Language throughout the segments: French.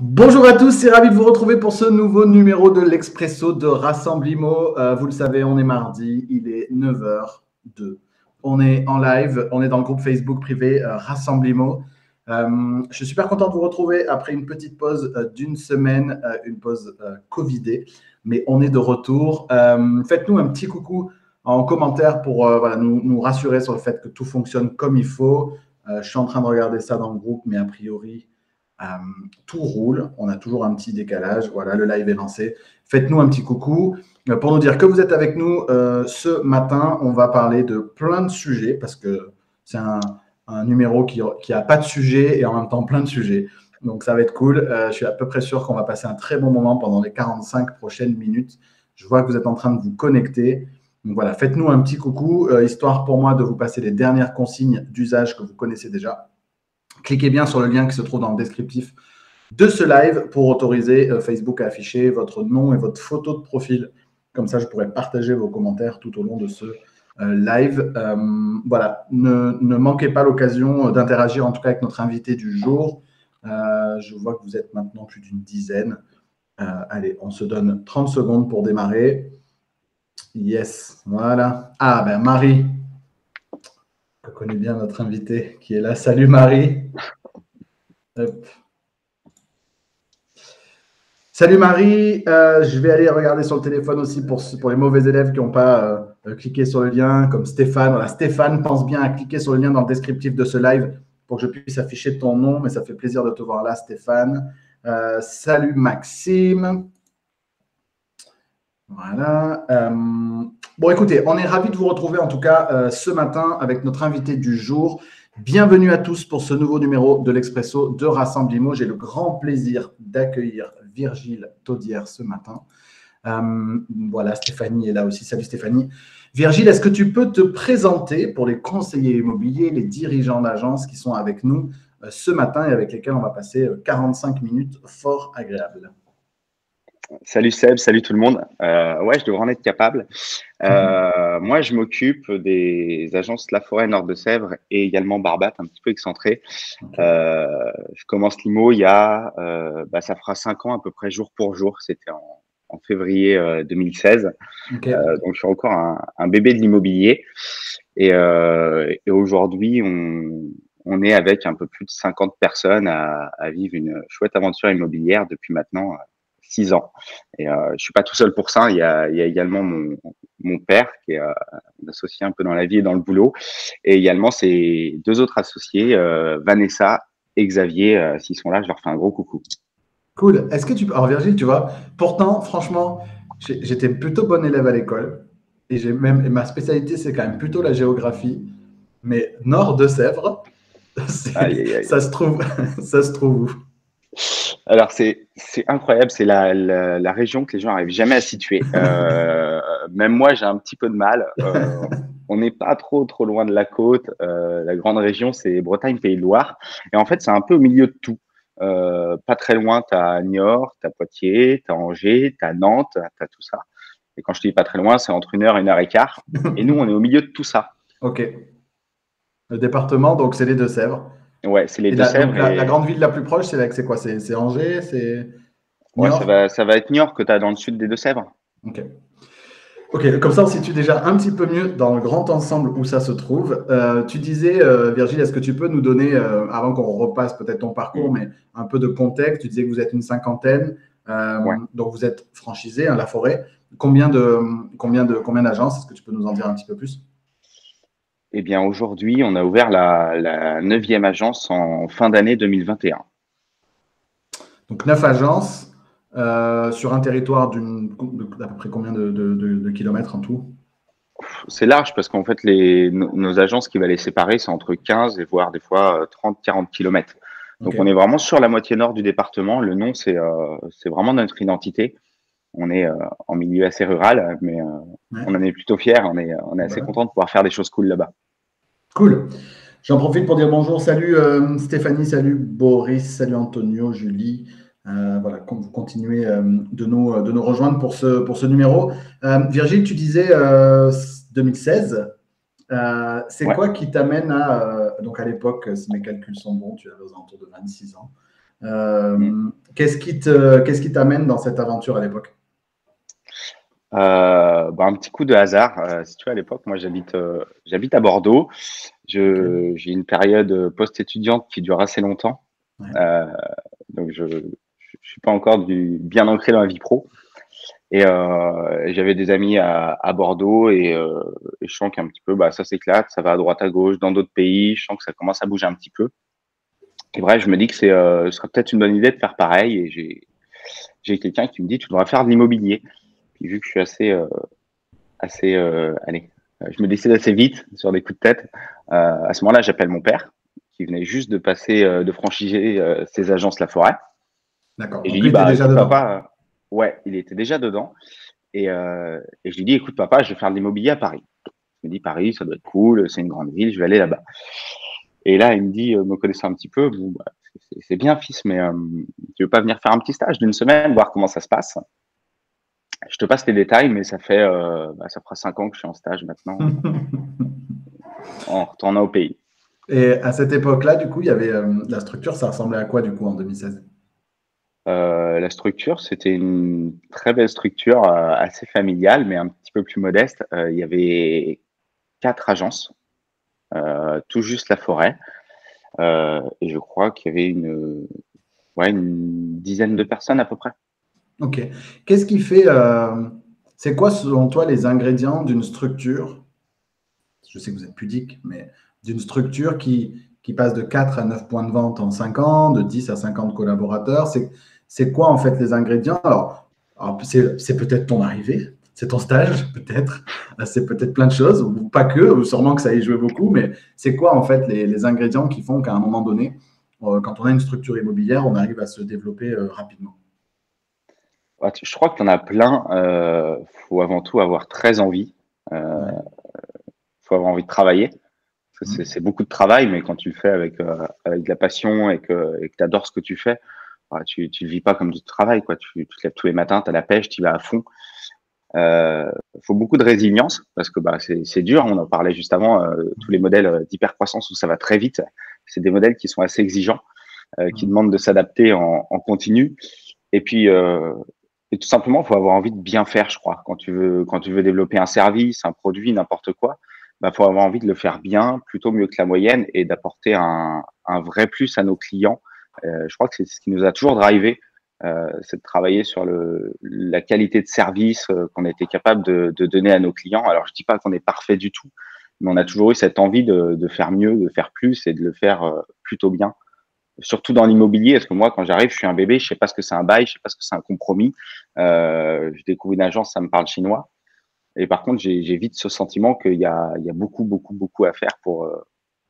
Bonjour à tous, c'est ravi de vous retrouver pour ce nouveau numéro de l'Expresso de Rassemblimo. Vous le savez, on est mardi, il est 9h02. On est en live, on est dans le groupe Facebook privé Rassemblimo. Je suis super content de vous retrouver après une petite pause d'une semaine, une pause Covidée, mais on est de retour. Faites-nous un petit coucou en commentaire pour nous rassurer sur le fait que tout fonctionne comme il faut. Je suis en train de regarder ça dans le groupe, mais a priori, tout roule, on a toujours un petit décalage. Voilà, le live est lancé. Faites-nous un petit coucou pour nous dire que vous êtes avec nous ce matin. On va parler de plein de sujets parce que c'est un numéro qui n'a pas de sujet et en même temps plein de sujets. Donc ça va être cool. Je suis à peu près sûr qu'on va passer un très bon moment pendant les 45 prochaines minutes. Je vois que vous êtes en train de vous connecter. Donc voilà, faites-nous un petit coucou, histoire pour moi de vous passer les dernières consignes d'usage que vous connaissez déjà. Cliquez bien sur le lien qui se trouve dans le descriptif de ce live pour autoriser Facebook à afficher votre nom et votre photo de profil. Comme ça, je pourrai partager vos commentaires tout au long de ce live. Voilà, ne manquez pas l'occasion d'interagir en tout cas avec notre invité du jour. Je vois que vous êtes maintenant plus d'une dizaine. Allez, on se donne 30 secondes pour démarrer. Yes, voilà. Ah ben Marie, je connais bien notre invité qui est là. Salut Marie. Hop. Salut Marie, je vais aller regarder sur le téléphone aussi pour les mauvais élèves qui n'ont pas cliqué sur le lien, comme Stéphane. Voilà, Stéphane, pense bien à cliquer sur le lien dans le descriptif de ce live pour que je puisse afficher ton nom, mais ça fait plaisir de te voir là, Stéphane. Salut Maxime. Voilà. Bon, écoutez, on est ravis de vous retrouver en tout cas ce matin avec notre invité du jour. Bienvenue à tous pour ce nouveau numéro de l'Expresso de Rassemblimo. J'ai le grand plaisir d'accueillir Virgile Taudière ce matin. Voilà, Stéphanie est là aussi. Salut Stéphanie. Virgile, est-ce que tu peux te présenter pour les conseillers immobiliers, les dirigeants d'agence qui sont avec nous ce matin et avec lesquels on va passer 45 minutes fort agréables? Salut Seb, salut tout le monde. Ouais, je devrais en être capable. Moi, je m'occupe des agences La Forêt Nord de Sèvres et également Barbate, un petit peu excentré. Okay. Je commence l'IMO il y a, ça fera 5 ans à peu près jour pour jour. C'était en février 2016. Okay. Donc, je suis encore un bébé de l'immobilier. Et aujourd'hui, on est avec un peu plus de 50 personnes à vivre une chouette aventure immobilière depuis maintenant 6 ans. Et je suis pas tout seul pour ça. Il y a également mon père qui est associé un peu dans la vie et dans le boulot, et également ses 2 autres associés, Vanessa et Xavier. S'ils sont là, je leur fais un gros coucou. Cool. Est-ce que tu peux… Alors Virgile, tu vois, pourtant, franchement, j'étais plutôt bon élève à l'école et ma spécialité, c'est quand même plutôt la géographie. Mais Nord de Sèvres, Aïe, aïe, aïe. ça se trouve, ça se trouve où? Alors, c'est incroyable. C'est la région que les gens n'arrivent jamais à situer. Même moi, j'ai un petit peu de mal. On n'est pas trop loin de la côte. La grande région, c'est Bretagne, Pays de Loire. Et en fait, c'est un peu au milieu de tout. Pas très loin, tu as Niort, tu as Poitiers, tu as Angers, tu as Nantes, tu as tout ça. Et quand je te dis pas très loin, c'est entre 1 heure et 1 heure et quart. Et nous, on est au milieu de tout ça. Ok. Le département, donc c'est les Deux-Sèvres. Ouais, c'est les Et Deux-Sèvres. donc la Et grande ville la plus proche, c'est quoi? C'est Angers? C'est ouais, Niort? ça va être Niort que tu as dans le sud des Deux-Sèvres. Ok. Ok, comme ça, on situe déjà un petit peu mieux dans le grand ensemble où ça se trouve. Tu disais, Virgile, est-ce que tu peux nous donner, avant qu'on repasse peut-être ton parcours, Mm. mais un peu de contexte? Tu disais que vous êtes une cinquantaine, Ouais. donc vous êtes franchisé, La Forêt. Combien d'agences? Est-ce que tu peux nous en dire un petit peu plus? Eh bien, aujourd'hui, on a ouvert la 9e agence en fin d'année 2021. Donc 9 agences sur un territoire d'à peu près combien de kilomètres en tout? C'est large parce qu'en fait, nos agences qui va les séparer, c'est entre 15 et voire des fois 30-40 kilomètres. Donc, Ok. on est vraiment sur la moitié nord du département. Le nom, c'est vraiment notre identité. On est en milieu assez rural, mais Ouais. on en est plutôt fiers. On est assez Voilà. content de pouvoir faire des choses cool là-bas. Cool. J'en profite pour dire bonjour. Salut Stéphanie, salut Boris, salut Antonio, Julie. Voilà, vous continuez de nous rejoindre pour ce numéro. Virgile, tu disais 2016. C'est Ouais. quoi qui t'amène donc à l'époque, si mes calculs sont bons, tu avais aux alentours de 26 ans. Qu'est-ce qui t'amène dans cette aventure à l'époque? Un petit coup de hasard. Si tu vois, à l'époque, moi, j'habite à Bordeaux. Ok. J'ai une période post-étudiante qui dure assez longtemps. Ouais. Euh, donc, je suis pas encore bien ancré dans la vie pro. Et j'avais des amis à Bordeaux et je sens qu'un petit peu, ça s'éclate, ça va à droite à gauche dans d'autres pays. Je sens que ça commence à bouger un petit peu. Et bref, je me dis que ce serait peut-être une bonne idée de faire pareil. Et j'ai quelqu'un qui me dit, tu devrais faire de l'immobilier. Puis vu que je suis allez, je me décide assez vite sur des coups de tête. À ce moment-là, j'appelle mon père, qui venait juste de passer, de franchiser ses agences La Forêt. D'accord. Et je lui Donc dis, lui était déjà écoute, dedans. papa, ouais, il était déjà dedans. Et je lui dis, écoute, papa, je vais faire de l'immobilier à Paris. Je me dis, Paris, ça doit être cool, c'est une grande ville, je vais aller là-bas. Et là, il me dit, me connaissant un petit peu, bon, c'est bien, fils, mais tu veux pas venir faire un petit stage d'une semaine, voir comment ça se passe? Je te passe les détails, mais ça fera 5 ans que je suis en stage maintenant, en retournant au pays. Et à cette époque-là, du coup, il y avait la structure, ça ressemblait à quoi, du coup, en 2016? La structure, c'était une très belle structure, assez familiale, mais un petit peu plus modeste. Il y avait 4 agences, tout juste La Forêt. Et je crois qu'il y avait ouais, une dizaine de personnes à peu près. Ok. Qu'est-ce qui fait, c'est quoi selon toi les ingrédients d'une structure? Je sais que vous êtes pudique, mais d'une structure qui passe de 4 à 9 points de vente en 5 ans, de 10 à 50 collaborateurs. C'est quoi en fait les ingrédients? Alors c'est peut-être ton arrivée, c'est ton stage, peut-être, c'est peut-être plein de choses, ou pas que, ou sûrement que ça y joué beaucoup, mais c'est quoi en fait les ingrédients qui font qu'à un moment donné, quand on a une structure immobilière, on arrive à se développer rapidement? Ouais, je crois qu'il y en a plein. Faut avant tout avoir très envie. Euh, Ouais. faut avoir envie de travailler. Parce que Mmh. c'est beaucoup de travail, mais quand tu le fais avec de la passion et que tu adores ce que tu fais, tu le vis pas comme du travail, quoi. Tu te lèves tous les matins, tu as la pêche, tu vas à fond. Faut beaucoup de résilience parce que c'est dur. On en parlait juste avant. Tous les modèles d'hypercroissance où ça va très vite, c'est des modèles qui sont assez exigeants, qui Mmh. demandent de s'adapter en continu. Et puis, et tout simplement, il faut avoir envie de bien faire, je crois. Quand tu veux développer un service, un produit, n'importe quoi, faut avoir envie de le faire bien, plutôt mieux que la moyenne, et d'apporter un vrai plus à nos clients. Je crois que c'est ce qui nous a toujours drivé, c'est de travailler sur la qualité de service qu'on a été capable de donner à nos clients. Alors, je dis pas qu'on est parfait du tout, mais on a toujours eu cette envie de faire mieux, de faire plus et de le faire plutôt bien. Surtout dans l'immobilier, parce que moi, quand j'arrive, je suis un bébé, je sais pas ce que c'est un bail, je sais pas ce que c'est un compromis. Je découvre une agence, ça me parle chinois. Et par contre, j'ai vite ce sentiment qu'il y a beaucoup, beaucoup, beaucoup à faire pour,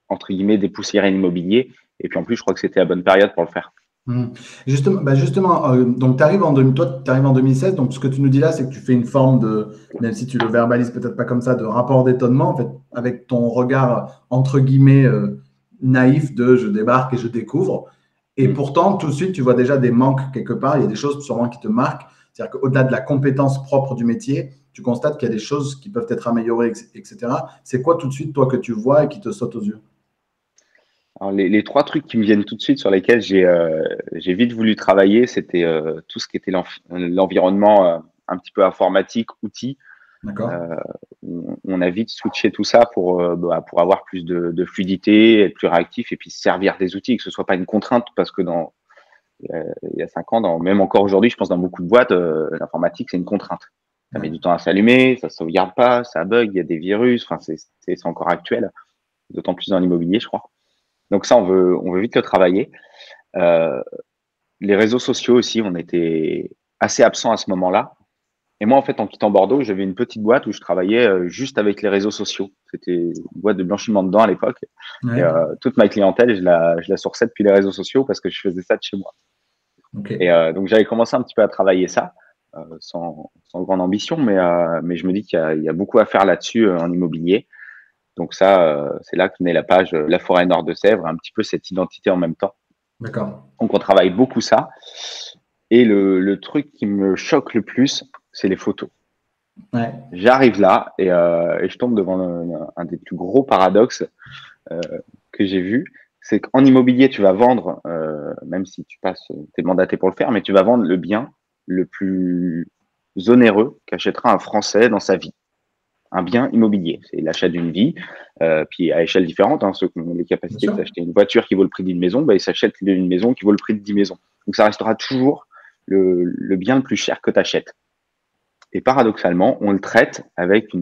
entre guillemets, dépoussiérer l'immobilier. Et puis en plus, je crois que c'était la bonne période pour le faire. Mmh. Justement, donc tu arrives toi, tu arrives en 2016, donc ce que tu nous dis là, c'est que tu fais une forme de, même si tu le verbalises peut-être pas comme ça, de rapport d'étonnement, en fait, avec ton regard, entre guillemets, naïf de je débarque et je découvre. Et Mm. pourtant, tout de suite, tu vois déjà des manques quelque part, il y a des choses sûrement qui te marquent. C'est-à-dire qu'au-delà de la compétence propre du métier, tu constates qu'il y a des choses qui peuvent être améliorées, etc. C'est quoi tout de suite, toi, que tu vois et qui te saute aux yeux? Alors, les 3 trucs qui me viennent tout de suite sur lesquels j'ai vite voulu travailler, c'était tout ce qui était l'environnement un petit peu informatique, outils. D'accord? Euh, on a vite switché tout ça pour avoir plus de fluidité, être plus réactif et puis se servir des outils, que ce soit pas une contrainte, parce que il y a 5 ans, même encore aujourd'hui, je pense dans beaucoup de boîtes, l'informatique, c'est une contrainte. Ça met Ouais. du temps à s'allumer, ça sauvegarde pas, ça bug, il y a des virus, enfin, c'est encore actuel, d'autant plus dans l'immobilier, je crois. Donc ça, on veut vite le travailler. Euh, les réseaux sociaux aussi, on était assez absents à ce moment-là. Et moi, en fait, en quittant Bordeaux, j'avais une petite boîte où je travaillais juste avec les réseaux sociaux. C'était une boîte de blanchiment de dents à l'époque. Et Ouais. toute ma clientèle, je la sourçais depuis les réseaux sociaux parce que je faisais ça de chez moi. Ok. Donc, j'avais commencé un petit peu à travailler ça, sans grande ambition, mais je me dis qu'il y a beaucoup à faire là-dessus en immobilier. Donc ça, c'est là que naît la page La Forêt Nord de Sèvres, un petit peu cette identité en même temps. D'accord. Donc, on travaille beaucoup ça. Et le truc qui me choque le plus, c'est les photos. Ouais. J'arrive là et je tombe devant un des plus gros paradoxes euh, que j'ai vu. c'est qu'en immobilier, tu vas vendre, même si tu es mandaté pour le faire, mais tu vas vendre le bien le plus onéreux qu'achètera un Français dans sa vie. Un bien immobilier, c'est l'achat d'une vie, puis à échelle différente, hein, ceux qui ont les Bien capacités de sûr. s'acheter une voiture qui vaut le prix d'une maison, bah, ils s'achètent une maison qui vaut le prix de 10 maisons. Donc ça restera toujours le bien le plus cher que tu achètes. Et paradoxalement, on le traite avec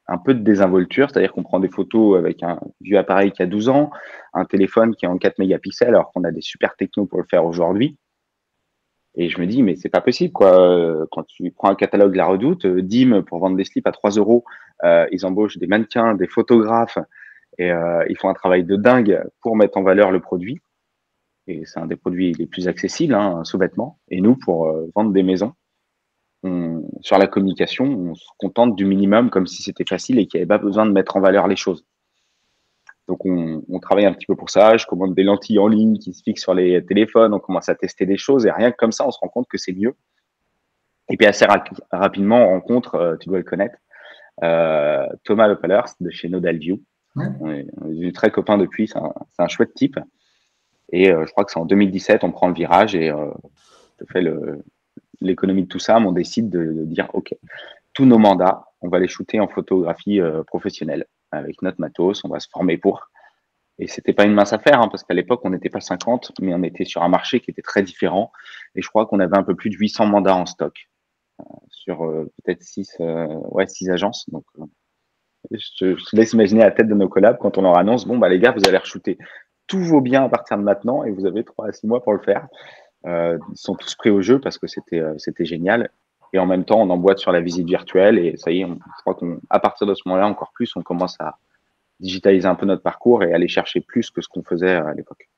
un peu de désinvolture, c'est-à-dire qu'on prend des photos avec un vieux appareil qui a 12 ans, un téléphone qui est en 4 mégapixels, alors qu'on a des super technos pour le faire aujourd'hui. Et je me dis, mais c'est pas possible, quoi. Quand tu prends un catalogue La Redoute, Dim, pour vendre des slips à 3 euros, ils embauchent des mannequins, des photographes, et ils font un travail de dingue pour mettre en valeur le produit. Et c'est un des produits les plus accessibles, hein, sous-vêtements. Et nous, pour vendre des maisons, sur la communication, on se contente du minimum comme si c'était facile et qu'il n'y avait pas besoin de mettre en valeur les choses. Donc, on travaille un petit peu pour ça. Je commande des lentilles en ligne qui se fixent sur les téléphones. On commence à tester des choses et rien que comme ça, on se rend compte que c'est mieux. Et puis, assez rapidement, on rencontre, tu dois le connaître, Thomas Lepalers de chez Nodal View. Ouais. On est devenus très copains depuis. C'est un chouette type. Et je crois que c'est en 2017, on prend le virage et je fais l'économie de tout ça. Mais on décide de dire, OK, tous nos mandats, on va les shooter en photographie professionnelle avec notre matos. On va se former pour. Et c'était pas une mince affaire, hein, parce qu'à l'époque, on n'était pas 50, mais on était sur un marché qui était très différent. Et je crois qu'on avait un peu plus de 800 mandats en stock sur peut-être 6 agences. Donc, je te laisse imaginer la tête de nos collabs quand on leur annonce, bon, bah, les gars, vous allez re-shooter tous vos biens à partir de maintenant et vous avez 3 à 6 mois pour le faire. Ils sont tous pris au jeu parce que c'était génial. Et en même temps, on emboîte sur la visite virtuelle et ça y est, je crois qu'à partir de ce moment-là, encore plus, on commence à digitaliser un peu notre parcours et aller chercher plus que ce qu'on faisait à l'époque.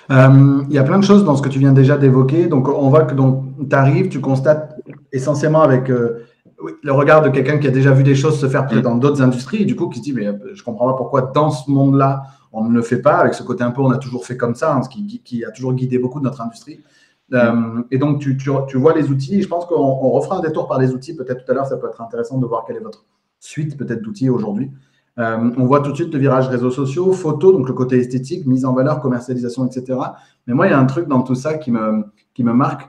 Il y a plein de choses dans ce que tu viens déjà d'évoquer. Donc, on voit que tu arrives, tu constates essentiellement avec oui, le regard de quelqu'un qui a déjà vu des choses se faire peut-être dans d'autres industries et du coup qui se dit, mais je comprends pas pourquoi dans ce monde-là, on ne le fait pas, avec ce côté un peu, on a toujours fait comme ça, hein, ce qui a toujours guidé beaucoup de notre industrie. Et donc, tu vois les outils. Je pense qu'on refera un détour par les outils. Peut-être tout à l'heure, ça peut être intéressant de voir quelle est votre suite peut-être d'outils aujourd'hui. On voit tout de suite le virage réseaux sociaux, photos, donc le côté esthétique, mise en valeur, commercialisation, etc. Mais moi, il y a un truc dans tout ça qui me marque.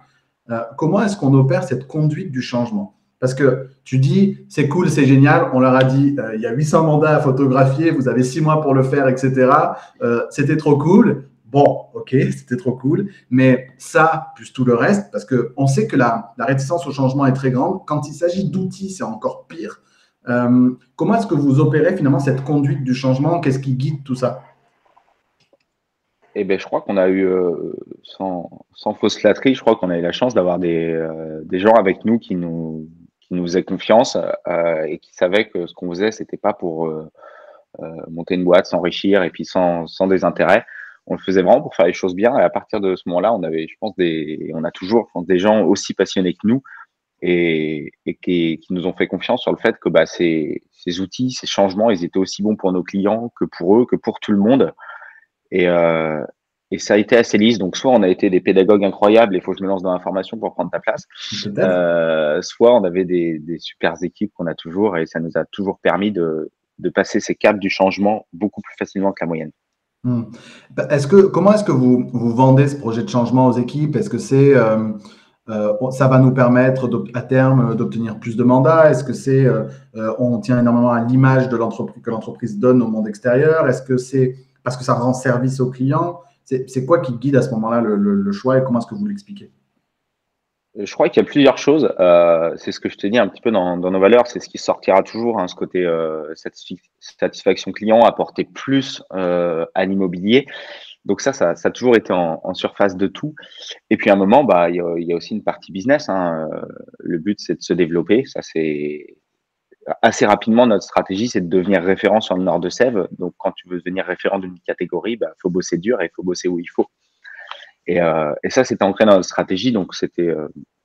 Comment est-ce qu'on opère cette conduite du changement? Parce que tu dis, c'est cool, c'est génial, on leur a dit, il y a 800 mandats à photographier, vous avez 6 mois pour le faire, etc. C'était trop cool. Bon, ok, c'était trop cool. Mais ça, plus tout le reste, parce qu'on sait que la réticence au changement est très grande. Quand il s'agit d'outils, c'est encore pire. Comment est-ce que vous opérez finalement cette conduite du changement? Qu'est-ce qui guide tout ça? Eh ben, je crois qu'on a eu, sans fausse flatterie, je crois qu'on a eu la chance d'avoir des gens avec nous qui nous faisaient confiance et qui savaient que ce qu'on faisait, c'était pas pour monter une boîte, s'enrichir et puis sans des intérêts. On le faisait vraiment pour faire les choses bien. Et à partir de ce moment-là, on avait, je pense, on a toujours, je pense, des gens aussi passionnés que nous et qui nous ont fait confiance sur le fait que bah, ces outils, ces changements, ils étaient aussi bons pour nos clients que pour eux, que pour tout le monde. Et, euh, et ça a été assez lisse. Donc, soit on a été des pédagogues incroyables, il faut que je me lance dans l'information pour prendre ta place, Peut-être. soit on avait des super équipes qu'on a toujours et ça nous a toujours permis de passer ces caps du changement beaucoup plus facilement que la moyenne. Hmm. Comment est-ce que vous vendez ce projet de changement aux équipes? Est-ce que ça va nous permettre à terme d'obtenir plus de mandats? Est-ce que on tient énormément à l'image de l'entreprise que l'entreprise donne au monde extérieur? Est-ce que c'est parce que ça rend service aux clients? C'est quoi qui guide à ce moment-là le choix et comment est-ce que vous l'expliquez? Je crois qu'il y a plusieurs choses. C'est ce que je te dis un petit peu dans nos valeurs, c'est ce qui sortira toujours, hein, ce côté satisfaction client, apporter plus à l'immobilier. Donc ça a toujours été en surface de tout. Et puis à un moment, bah, il y a aussi une partie business, hein. Le but, c'est de se développer. Ça, c'est assez rapidement notre stratégie, c'est de devenir référent sur le Nord de Sèvres. Donc quand tu veux devenir référent d'une catégorie, bah, faut bosser dur et il faut bosser où il faut. Et ça, c'était ancré dans notre stratégie. Donc c'était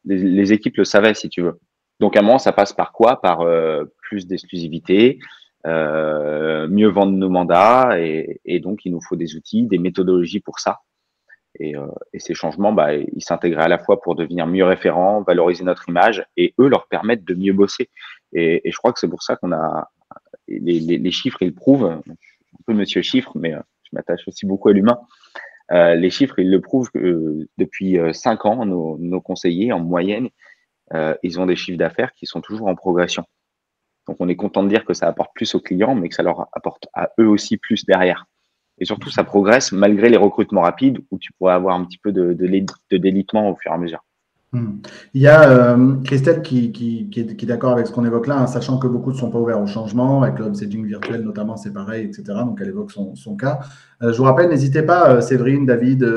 les équipes le savaient, si tu veux. Donc à un moment, ça passe par quoi? Par plus d'exclusivité, mieux vendre nos mandats, et donc il nous faut des outils, des méthodologies pour ça. Et ces changements, bah, ils s'intégraient à la fois pour devenir mieux référents, valoriser notre image, et eux leur permettre de mieux bosser. Et je crois que c'est pour ça qu'on a les chiffres, ils le prouvent. Je suis un peu monsieur chiffre, mais je m'attache aussi beaucoup à l'humain. Les chiffres, ils le prouvent que depuis 5 ans, nos conseillers, en moyenne, ils ont des chiffres d'affaires qui sont toujours en progression. Donc, on est content de dire que ça apporte plus aux clients, mais que ça leur apporte à eux aussi plus derrière. Et surtout, ça progresse malgré les recrutements rapides où tu pourrais avoir un petit peu de délitement au fur et à mesure. Il y a Christelle qui est d'accord avec ce qu'on évoque là, hein, sachant que beaucoup ne sont pas ouverts au changement, avec l'upselling virtuel notamment, c'est pareil, etc. Donc, elle évoque son cas. Je vous rappelle, n'hésitez pas, Séverine, David,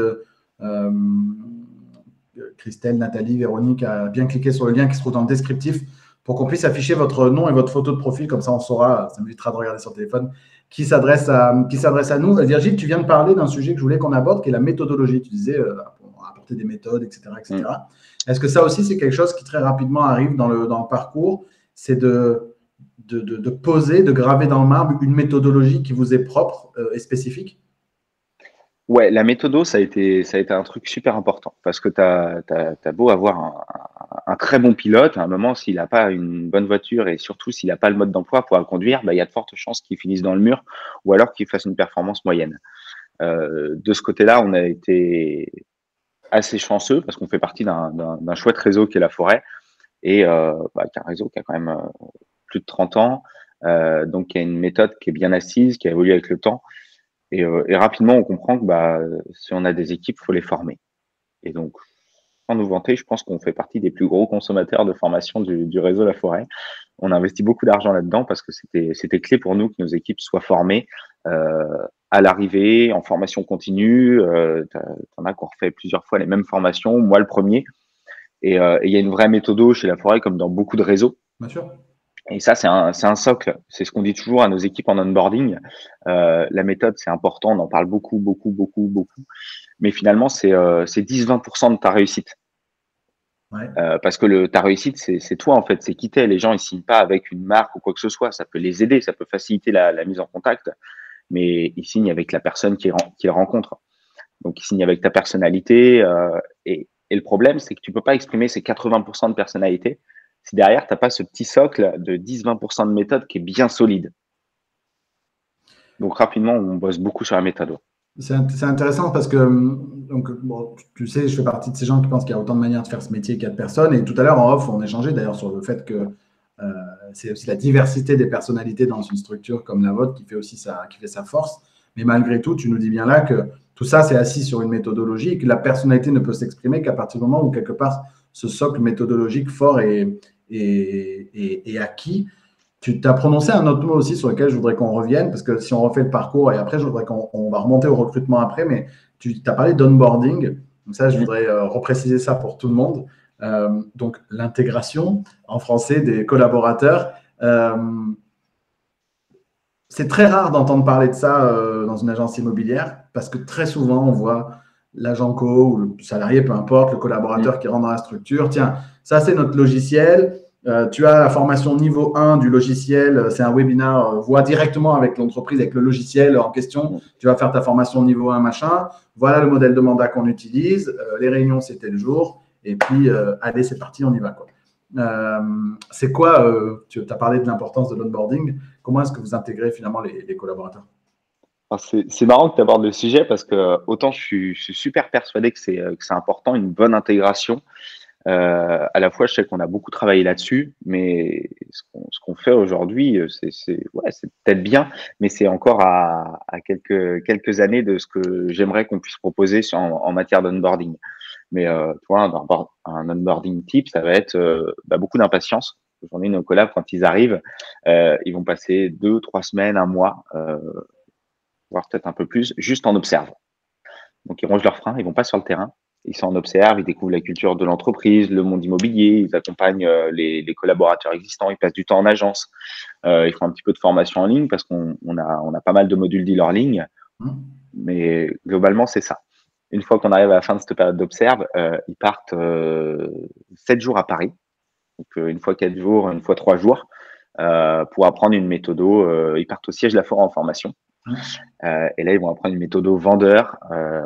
Christelle, Nathalie, Véronique, à bien cliquer sur le lien qui se trouve dans le descriptif pour qu'on puisse afficher votre nom et votre photo de profil, comme ça on saura, ça m'évitera de regarder sur le téléphone, qui s'adresse à nous. Virgile, tu viens de parler d'un sujet que je voulais qu'on aborde, qui est la méthodologie. Tu disais, apporter des méthodes, etc. etc. Est-ce que ça aussi, c'est quelque chose qui très rapidement arrive dans le parcours? C'est de poser, de graver dans le marbre une méthodologie qui vous est propre et spécifique? Ouais, la méthodo, ça a été un truc super important parce que tu as beau avoir un très bon pilote, à un moment, s'il n'a pas une bonne voiture et surtout s'il n'a pas le mode d'emploi pour la conduire, bah, il y a de fortes chances qu'il finisse dans le mur ou alors qu'il fasse une performance moyenne. De ce côté-là, on a été assez chanceux parce qu'on fait partie d'un chouette réseau qui est la forêt et qui est un réseau qui a quand même plus de 30 ans. Donc, il y a une méthode qui est bien assise, qui a évolué avec le temps. Et rapidement, on comprend que si on a des équipes, il faut les former. Et donc, sans nous vanter, je pense qu'on fait partie des plus gros consommateurs de formation du réseau La Forêt. On a investi beaucoup d'argent là-dedans parce que c'était clé pour nous que nos équipes soient formées à l'arrivée, en formation continue. T'en as qu'on refait plusieurs fois les mêmes formations, moi le premier. Et il y a une vraie méthode chez La Forêt, comme dans beaucoup de réseaux. Bien sûr. Et ça, c'est un socle. C'est ce qu'on dit toujours à nos équipes en onboarding. La méthode, c'est important. On en parle beaucoup, beaucoup, beaucoup, beaucoup. Mais finalement, c'est 10-20% de ta réussite. Ouais. Parce que ta réussite, c'est toi, en fait. C'est qui t'es. Les gens, ils signent pas avec une marque ou quoi que ce soit. Ça peut les aider, ça peut faciliter la mise en contact. Mais ils signent avec la personne qui les rencontre. Donc, ils signent avec ta personnalité. Et le problème, c'est que tu peux pas exprimer ces 80% de personnalité si derrière, tu n'as pas ce petit socle de 10-20% de méthode qui est bien solide. Donc, rapidement, on bosse beaucoup sur la méthode. C'est intéressant parce que, donc, bon, tu sais, je fais partie de ces gens qui pensent qu'il y a autant de manières de faire ce métier qu'il y a de personnes. Et tout à l'heure, en off, on échangeait d'ailleurs sur le fait que c'est aussi la diversité des personnalités dans une structure comme la vôtre qui fait sa force. Mais malgré tout, tu nous dis bien là que tout ça, c'est assis sur une méthodologie et que la personnalité ne peut s'exprimer qu'à partir du moment où, quelque part, ce socle méthodologique fort est acquis. Tu as prononcé un autre mot aussi sur lequel je voudrais qu'on revienne, parce que si on refait le parcours, et après, je voudrais qu'on va remonter au recrutement après, mais tu as parlé d'onboarding. Donc ça, je voudrais repréciser ça pour tout le monde. Donc, l'intégration en français des collaborateurs. C'est très rare d'entendre parler de ça dans une agence immobilière, parce que très souvent, on voit l'agent co ou le salarié, peu importe, le collaborateur qui rentre dans la structure. Tiens, ça, c'est notre logiciel. Tu as la formation niveau 1 du logiciel. C'est un webinaire. Vois directement avec l'entreprise, avec le logiciel en question. Tu vas faire ta formation niveau 1, machin. Voilà le modèle de mandat qu'on utilise. Les réunions, c'était le jour. Et puis, allez, c'est parti, on y va, quoi. C'est quoi, tu as parlé de l'importance de l'onboarding. Comment est-ce que vous intégrez finalement les collaborateurs? C'est marrant que tu abordes le sujet parce que autant je suis super persuadé que c'est important, une bonne intégration. À la fois, je sais qu'on a beaucoup travaillé là-dessus, mais ce qu'on fait aujourd'hui, c'est peut-être bien, mais c'est encore à quelques années de ce que j'aimerais qu'on puisse proposer en matière d'onboarding. Mais toi, un onboarding type, ça va être beaucoup d'impatience. J'en ai nos collabs quand ils arrivent, ils vont passer 2-3 semaines, un mois, voire peut-être un peu plus, juste en observe. Donc ils rongent leurs freins, ils vont pas sur le terrain, ils s'en observent, ils découvrent la culture de l'entreprise, le monde immobilier, ils accompagnent les collaborateurs existants, ils passent du temps en agence, ils font un petit peu de formation en ligne parce qu'on a pas mal de modules d'e-learning, mais globalement c'est ça. Une fois qu'on arrive à la fin de cette période d'observe, ils partent 7 jours à Paris, donc une fois 4 jours, une fois 3 jours, pour apprendre une méthodo. Ils partent au siège de la forêt en formation. Et là, ils vont apprendre une méthode vendeur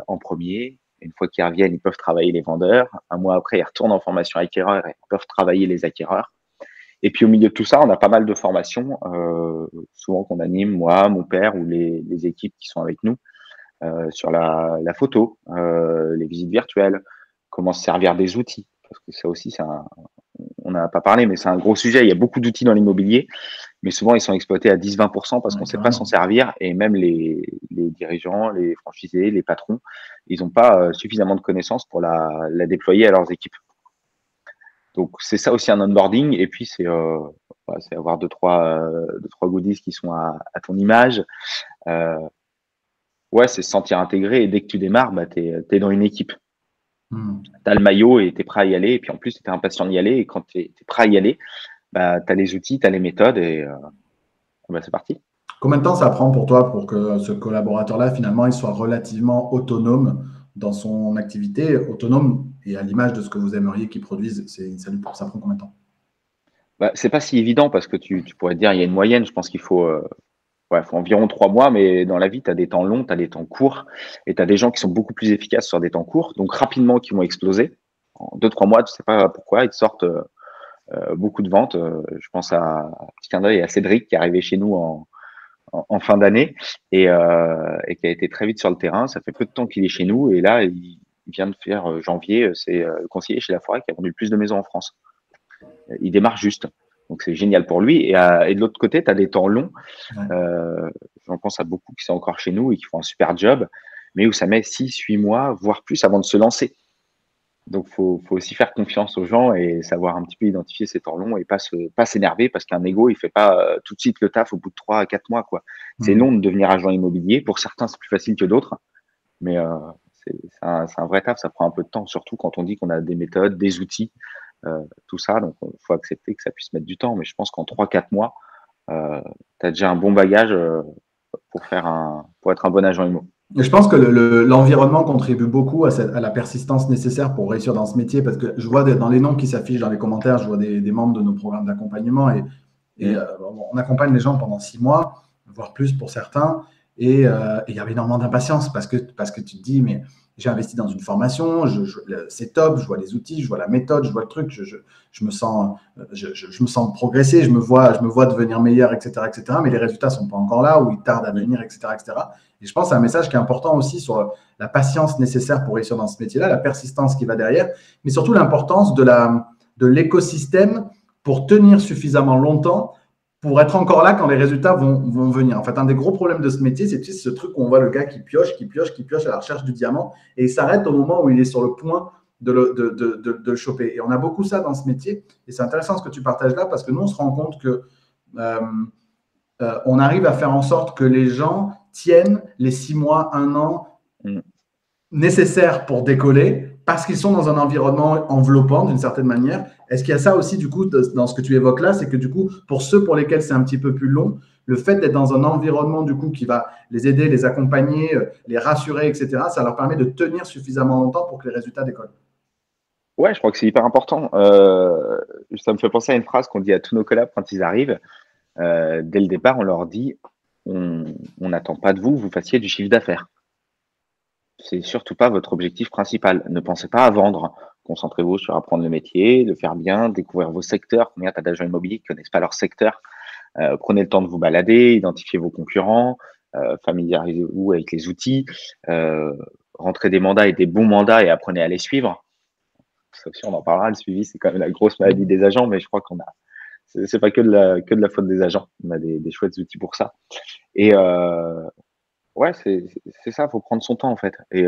en premier. Une fois qu'ils reviennent, ils peuvent travailler les vendeurs. Un mois après, ils retournent en formation acquéreur et ils peuvent travailler les acquéreurs. Et puis, au milieu de tout ça, on a pas mal de formations, souvent qu'on anime, moi, mon père ou les équipes qui sont avec nous. sur la photo, les visites virtuelles, comment se servir des outils. Parce que ça aussi, on n'a pas parlé, mais c'est un gros sujet. Il y a beaucoup d'outils dans l'immobilier, mais souvent ils sont exploités à 10-20% parce qu'on ne sait pas s'en servir. Et même les dirigeants, les franchisés, les patrons, ils n'ont pas suffisamment de connaissances pour la déployer à leurs équipes. Donc c'est ça aussi un onboarding. Et puis c'est avoir deux, trois goodies qui sont à ton image. Ouais, c'est se sentir intégré. Et dès que tu démarres, bah, tu es dans une équipe. Tu as le maillot et tu es prêt à y aller. Et puis en plus, tu es impatient d'y aller. Et quand tu es prêt à y aller, bah, tu as les outils, tu as les méthodes et bah, c'est parti. Combien de temps ça prend pour toi pour que ce collaborateur-là, finalement, il soit relativement autonome dans son activité, autonome et à l'image de ce que vous aimeriez qu'il produise? Ça prend combien de temps? Bah, c'est pas si évident parce que tu pourrais te dire il y a une moyenne. Je pense qu'il faut environ 3 mois, mais dans la vie, tu as des temps longs, tu as des temps courts, et tu as des gens qui sont beaucoup plus efficaces sur des temps courts, donc rapidement qui vont exploser. En 2-3 mois, tu sais pas pourquoi, ils te sortent beaucoup de ventes. Je pense à petit clin d'œil à Cédric qui est arrivé chez nous en fin d'année et qui a été très vite sur le terrain. Ça fait peu de temps qu'il est chez nous, et là, il vient de faire janvier, c'est le conseiller chez Laforêt qui a vendu le plus de maisons en France. Il démarre juste. Donc, c'est génial pour lui. Et de l'autre côté, tu as des temps longs. J'en pense à beaucoup qui sont encore chez nous et qui font un super job, mais où ça met 6-8 mois, voire plus, avant de se lancer. Donc, faut aussi faire confiance aux gens et savoir un petit peu identifier ces temps longs et pas s'énerver parce qu'un ego, il fait pas tout de suite le taf au bout de 3 à 4 mois, quoi. C'est long de devenir agent immobilier. Pour certains, c'est plus facile que d'autres, mais c'est un vrai taf. Ça prend un peu de temps, surtout quand on dit qu'on a des méthodes, des outils, tout ça. Donc, il faut accepter que ça puisse mettre du temps. Mais je pense qu'en 3-4 mois, tu as déjà un bon bagage pour être un bon agent immo. Et je pense que l'environnement contribue beaucoup à la persistance nécessaire pour réussir dans ce métier, parce que je vois dans les noms qui s'affichent dans les commentaires, je vois des membres de nos programmes d'accompagnement et on accompagne les gens pendant 6 mois, voire plus pour certains, et il y a énormément d'impatience parce que tu te dis, mais j'ai investi dans une formation, c'est top, je vois les outils, je vois la méthode, je vois le truc, je me sens progresser, je me vois devenir meilleur, etc., mais les résultats ne sont pas encore là ou ils tardent à venir, etc., etc. Et je pense que c'est un message qui est important aussi sur la patience nécessaire pour réussir dans ce métier-là, la persistance qui va derrière, mais surtout l'importance de l'écosystème pour tenir suffisamment longtemps pour être encore là quand les résultats vont venir. En fait, un des gros problèmes de ce métier, c'est ce truc où on voit le gars qui pioche à la recherche du diamant et il s'arrête au moment où il est sur le point de le choper. Et on a beaucoup ça dans ce métier. Et c'est intéressant ce que tu partages là parce que nous, on se rend compte que on arrive à faire en sorte que les gens tiennent les 6 mois, 1 an nécessaires pour décoller parce qu'ils sont dans un environnement enveloppant d'une certaine manière. Est-ce qu'il y a ça aussi du coup dans ce que tu évoques là, c'est que du coup pour ceux pour lesquels c'est un petit peu plus long, le fait d'être dans un environnement du coup qui va les aider, les accompagner, les rassurer, etc., ça leur permet de tenir suffisamment longtemps pour que les résultats décollent. Ouais, je crois que c'est hyper important. Ça me fait penser à une phrase qu'on dit à tous nos collabs quand ils arrivent. Dès le départ, on leur dit on n'attend pas de vous que vous fassiez du chiffre d'affaires. C'est surtout pas votre objectif principal. Ne pensez pas à vendre. Concentrez-vous sur apprendre le métier, le faire bien, découvrir vos secteurs. Combien tu as d'agents immobiliers qui ne connaissent pas leur secteur? Prenez le temps de vous balader, identifiez vos concurrents, familiarisez-vous avec les outils, rentrez des mandats et des bons mandats et apprenez à les suivre. Ça aussi, on en parlera. Le suivi, c'est quand même la grosse maladie des agents, mais je crois qu'on a. C'est pas que de la faute des agents. On a des chouettes outils pour ça. Et ouais, c'est ça. Faut prendre son temps en fait. Et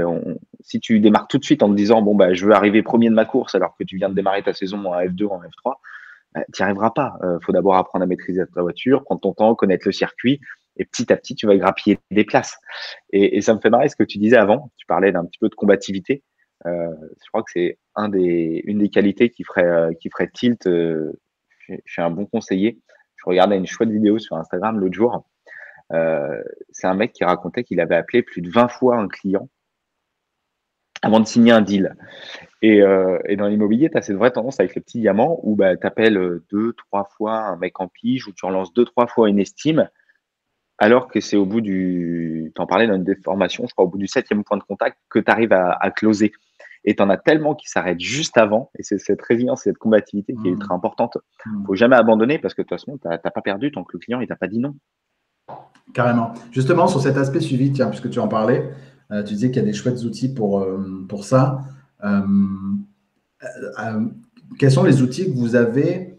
si tu démarres tout de suite en te disant bon bah je veux arriver premier de ma course alors que tu viens de démarrer ta saison en F2 en F3, bah, tu n'y arriveras pas. Faut d'abord apprendre à maîtriser ta voiture, prendre ton temps, connaître le circuit. Et petit à petit, tu vas grappiller des places. Et ça me fait marrer ce que tu disais avant. Tu parlais d'un petit peu de combativité. Je crois que c'est une des qualités qui ferait tilt chez un bon conseiller. Je regardais une chouette vidéo sur Instagram l'autre jour. C'est un mec qui racontait qu'il avait appelé plus de 20 fois un client avant de signer un deal. Et dans l'immobilier, tu as cette vraie tendance avec les petits diamants où bah, tu appelles 2-3 fois un mec en pige, ou tu relances 2-3 fois une estime, alors que c'est au bout t'en parlais dans une des formations, je crois, au bout du 7e point de contact, que tu arrives à closer. Et tu en as tellement qui s'arrêtent juste avant. Et c'est cette résilience, cette combativité qui est ultra importante. Faut jamais abandonner parce que de toute façon, tu n'as pas perdu tant que le client il t'a pas dit non. Carrément. Justement, sur cet aspect suivi, tiens, puisque tu en parlais, Tu disais qu'il y a des chouettes outils pour ça. Euh, Quels sont les outils que vous avez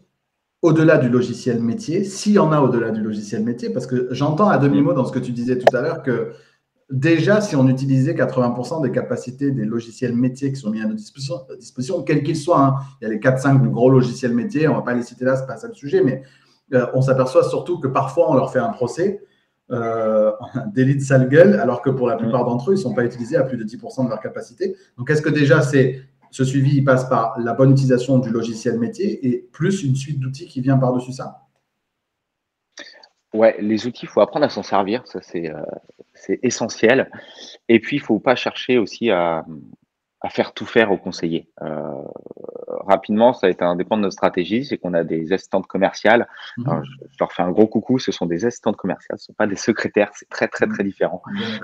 au-delà du logiciel métier, s'il y en a au-delà du logiciel métier? Parce que j'entends à demi-mot dans ce que tu disais tout à l'heure que déjà, si on utilisait 80% des capacités des logiciels métiers qui sont mis à notre disposition, quels qu'ils soient, hein. Il y a les 4-5 plus gros logiciels métiers, on ne va pas les citer là, ce n'est pas ça le sujet, mais on s'aperçoit surtout que parfois on leur fait un procès, un délit de sale gueule, alors que pour la plupart d'entre eux, ils ne sont pas utilisés à plus de 10% de leur capacité. Donc, est-ce que déjà, ce suivi il passe par la bonne utilisation du logiciel métier et plus une suite d'outils qui vient par-dessus ça? Ouais, les outils, il faut apprendre à s'en servir, ça c'est essentiel. Et puis, il faut pas chercher aussi à faire tout faire aux conseillers. Rapidement, ça a été un dépend de notre stratégie, c'est qu'on a des assistantes commerciales. Alors, je leur fais un gros coucou, ce sont des assistantes commerciales, ce ne sont pas des secrétaires, c'est très, très, très différent.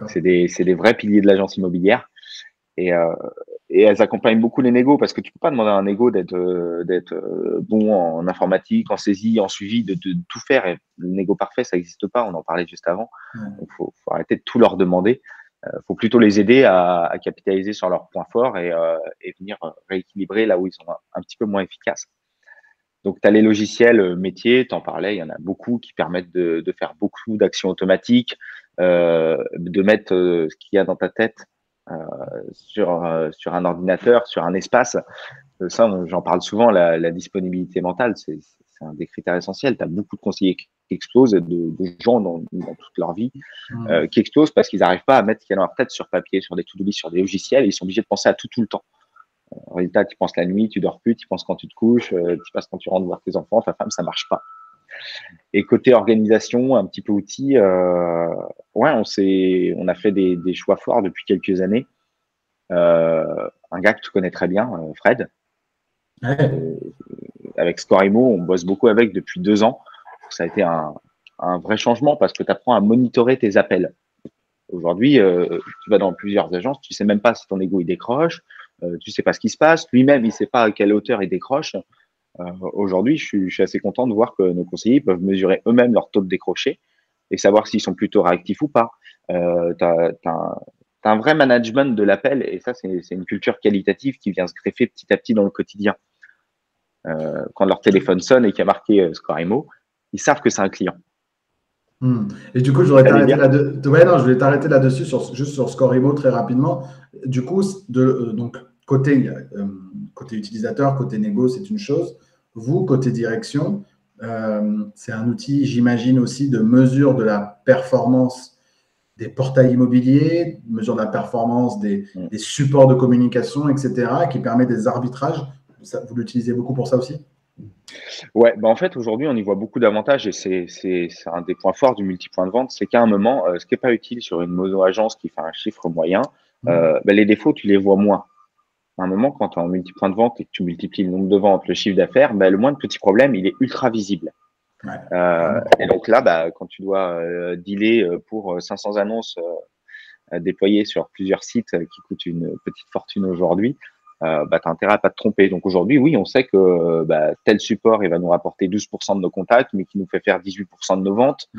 C'est des vrais piliers de l'agence immobilière. Et, et elles accompagnent beaucoup les négos parce que tu peux pas demander à un négo d'être bon en informatique, en saisie, en suivi, de tout faire. Et le négo parfait, ça n'existe pas. On en parlait juste avant. Donc, faut arrêter de tout leur demander. Faut plutôt les aider à capitaliser sur leurs points forts et venir rééquilibrer là où ils sont un petit peu moins efficaces. Donc, tu as les logiciels métiers, tu en parlais, il y en a beaucoup qui permettent de faire beaucoup d'actions automatiques, de mettre ce qu'il y a dans ta tête sur un ordinateur, sur un espace. Ça, j'en parle souvent, la disponibilité mentale, c'est un des critères essentiels. Tu as beaucoup de conseillers qui explosent, de gens dans toute leur vie qui explosent parce qu'ils n'arrivent pas à mettre ce qu'il y a dans leur tête sur papier, sur des to-do list, sur des logiciels, et ils sont obligés de penser à tout le temps. En résultat, tu penses la nuit, tu dors plus, tu penses quand tu te couches, tu passes quand tu rentres voir tes enfants, ta femme, ça marche pas. Et côté organisation, un petit peu outil, ouais, on a fait des choix forts depuis quelques années. Un gars que tu connais très bien, Fred. Ouais. Avec Scorimo, on bosse beaucoup avec depuis 2 ans. Ça a été un vrai changement parce que tu apprends à monitorer tes appels. Aujourd'hui, tu vas dans plusieurs agences, tu sais même pas si ton ego il décroche, tu sais pas ce qui se passe, lui-même il sait pas à quelle hauteur il décroche. Aujourd'hui, je suis assez content de voir que nos conseillers peuvent mesurer eux-mêmes leur taux de décroché et savoir s'ils sont plutôt réactifs ou pas. T'as un vrai management de l'appel et ça, c'est une culture qualitative qui vient se greffer petit à petit dans le quotidien. Quand leur téléphone sonne et qu'il y a marqué Scorimo, ils savent que c'est un client. Et du coup, je voudrais t'arrêter là-dessus. Ouais, non, je vais t'arrêter là-dessus, juste sur Scorimo très rapidement. Du coup, donc, côté utilisateur, côté négo, c'est une chose. Vous, côté direction, c'est un outil, j'imagine aussi, de mesure de la performance des portails immobiliers, mesure de la performance des supports de communication, etc., qui permet des arbitrages. Vous l'utilisez beaucoup pour ça aussi? Ouais, bah en fait, aujourd'hui, on y voit beaucoup d'avantages et c'est un des points forts du multipoint de vente, c'est qu'à un moment, ce qui n'est pas utile sur une mono-agence qui fait un chiffre moyen, bah, les défauts, tu les vois moins. À un moment, quand tu es en multipoint de vente et que tu multiplies le nombre de ventes, le chiffre d'affaires, bah, le moindre petit problème, il est ultra visible. Ouais. Et donc là, bah, quand tu dois dealer pour 500 annonces déployées sur plusieurs sites qui coûtent une petite fortune aujourd'hui, bah, tu as intérêt à pas te tromper. Donc aujourd'hui, oui, on sait que bah, tel support, il va nous rapporter 12% de nos contacts, mais qui nous fait faire 18% de nos ventes.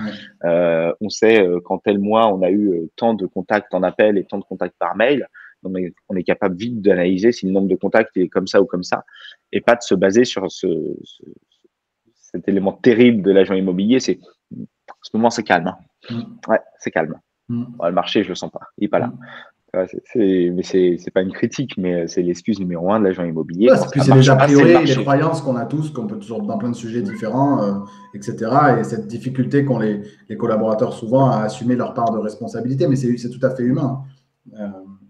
On sait qu'en tel mois, on a eu tant de contacts en appel et tant de contacts par mail. Donc, on est capable vite d'analyser si le nombre de contacts est comme ça ou comme ça, et pas de se baser sur cet élément terrible de l'agent immobilier. C'est en ce moment, c'est calme. Hein. Ouais, c'est calme. Ouais, le marché, je le sens pas. Il est pas là. Mais c'est pas une critique, mais c'est l'excuse numéro 1 de l'agent immobilier. Ouais, puis c'est les a priori, les croyances qu'on a tous, qu'on peut toujours dans plein de sujets différents, etc. Et cette difficulté qu'ont les collaborateurs souvent à assumer leur part de responsabilité, mais c'est tout à fait humain.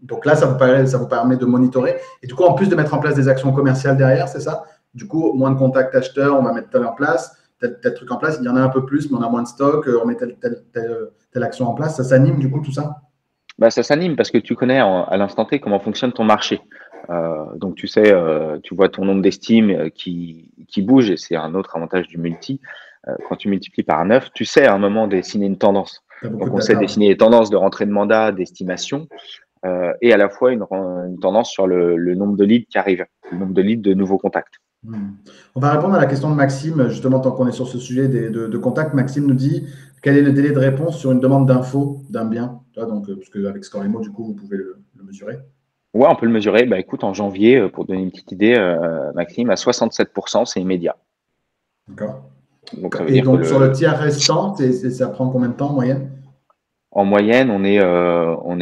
Donc là, ça vous permet de monitorer. Et du coup, en plus de mettre en place des actions commerciales derrière, c'est ça? Du coup, moins de contacts acheteurs, on va mettre tel en place, tel truc en place. Il y en a un peu plus, mais on a moins de stock, on met telle action en place. Ça s'anime, du coup, tout ça? Bah, ça s'anime parce que tu connais à l'instant T comment fonctionne ton marché. Donc tu sais, tu vois ton nombre d'estimes qui bouge et c'est un autre avantage du multi. Quand tu multiplies par 9, tu sais à un moment dessiner une tendance. Donc on sait dessiner les tendances de rentrée de mandat, d'estimation et à la fois une tendance sur le nombre de leads qui arrivent, le nombre de leads de nouveaux contacts. On va répondre à la question de Maxime, justement, tant qu'on est sur ce sujet de contacts. Maxime nous dit quel est le délai de réponse sur une demande d'info d'un bien? Donc, parce qu'avec Scorimo, du coup, vous pouvez le mesurer. Ouais, on peut le mesurer. Bah, écoute, en janvier, pour donner une petite idée, Maxime, à 67%, c'est immédiat. D'accord. Donc, ça veut Et dire que donc, sur le tiers restant, ça prend combien de temps en moyenne? en moyenne, on est,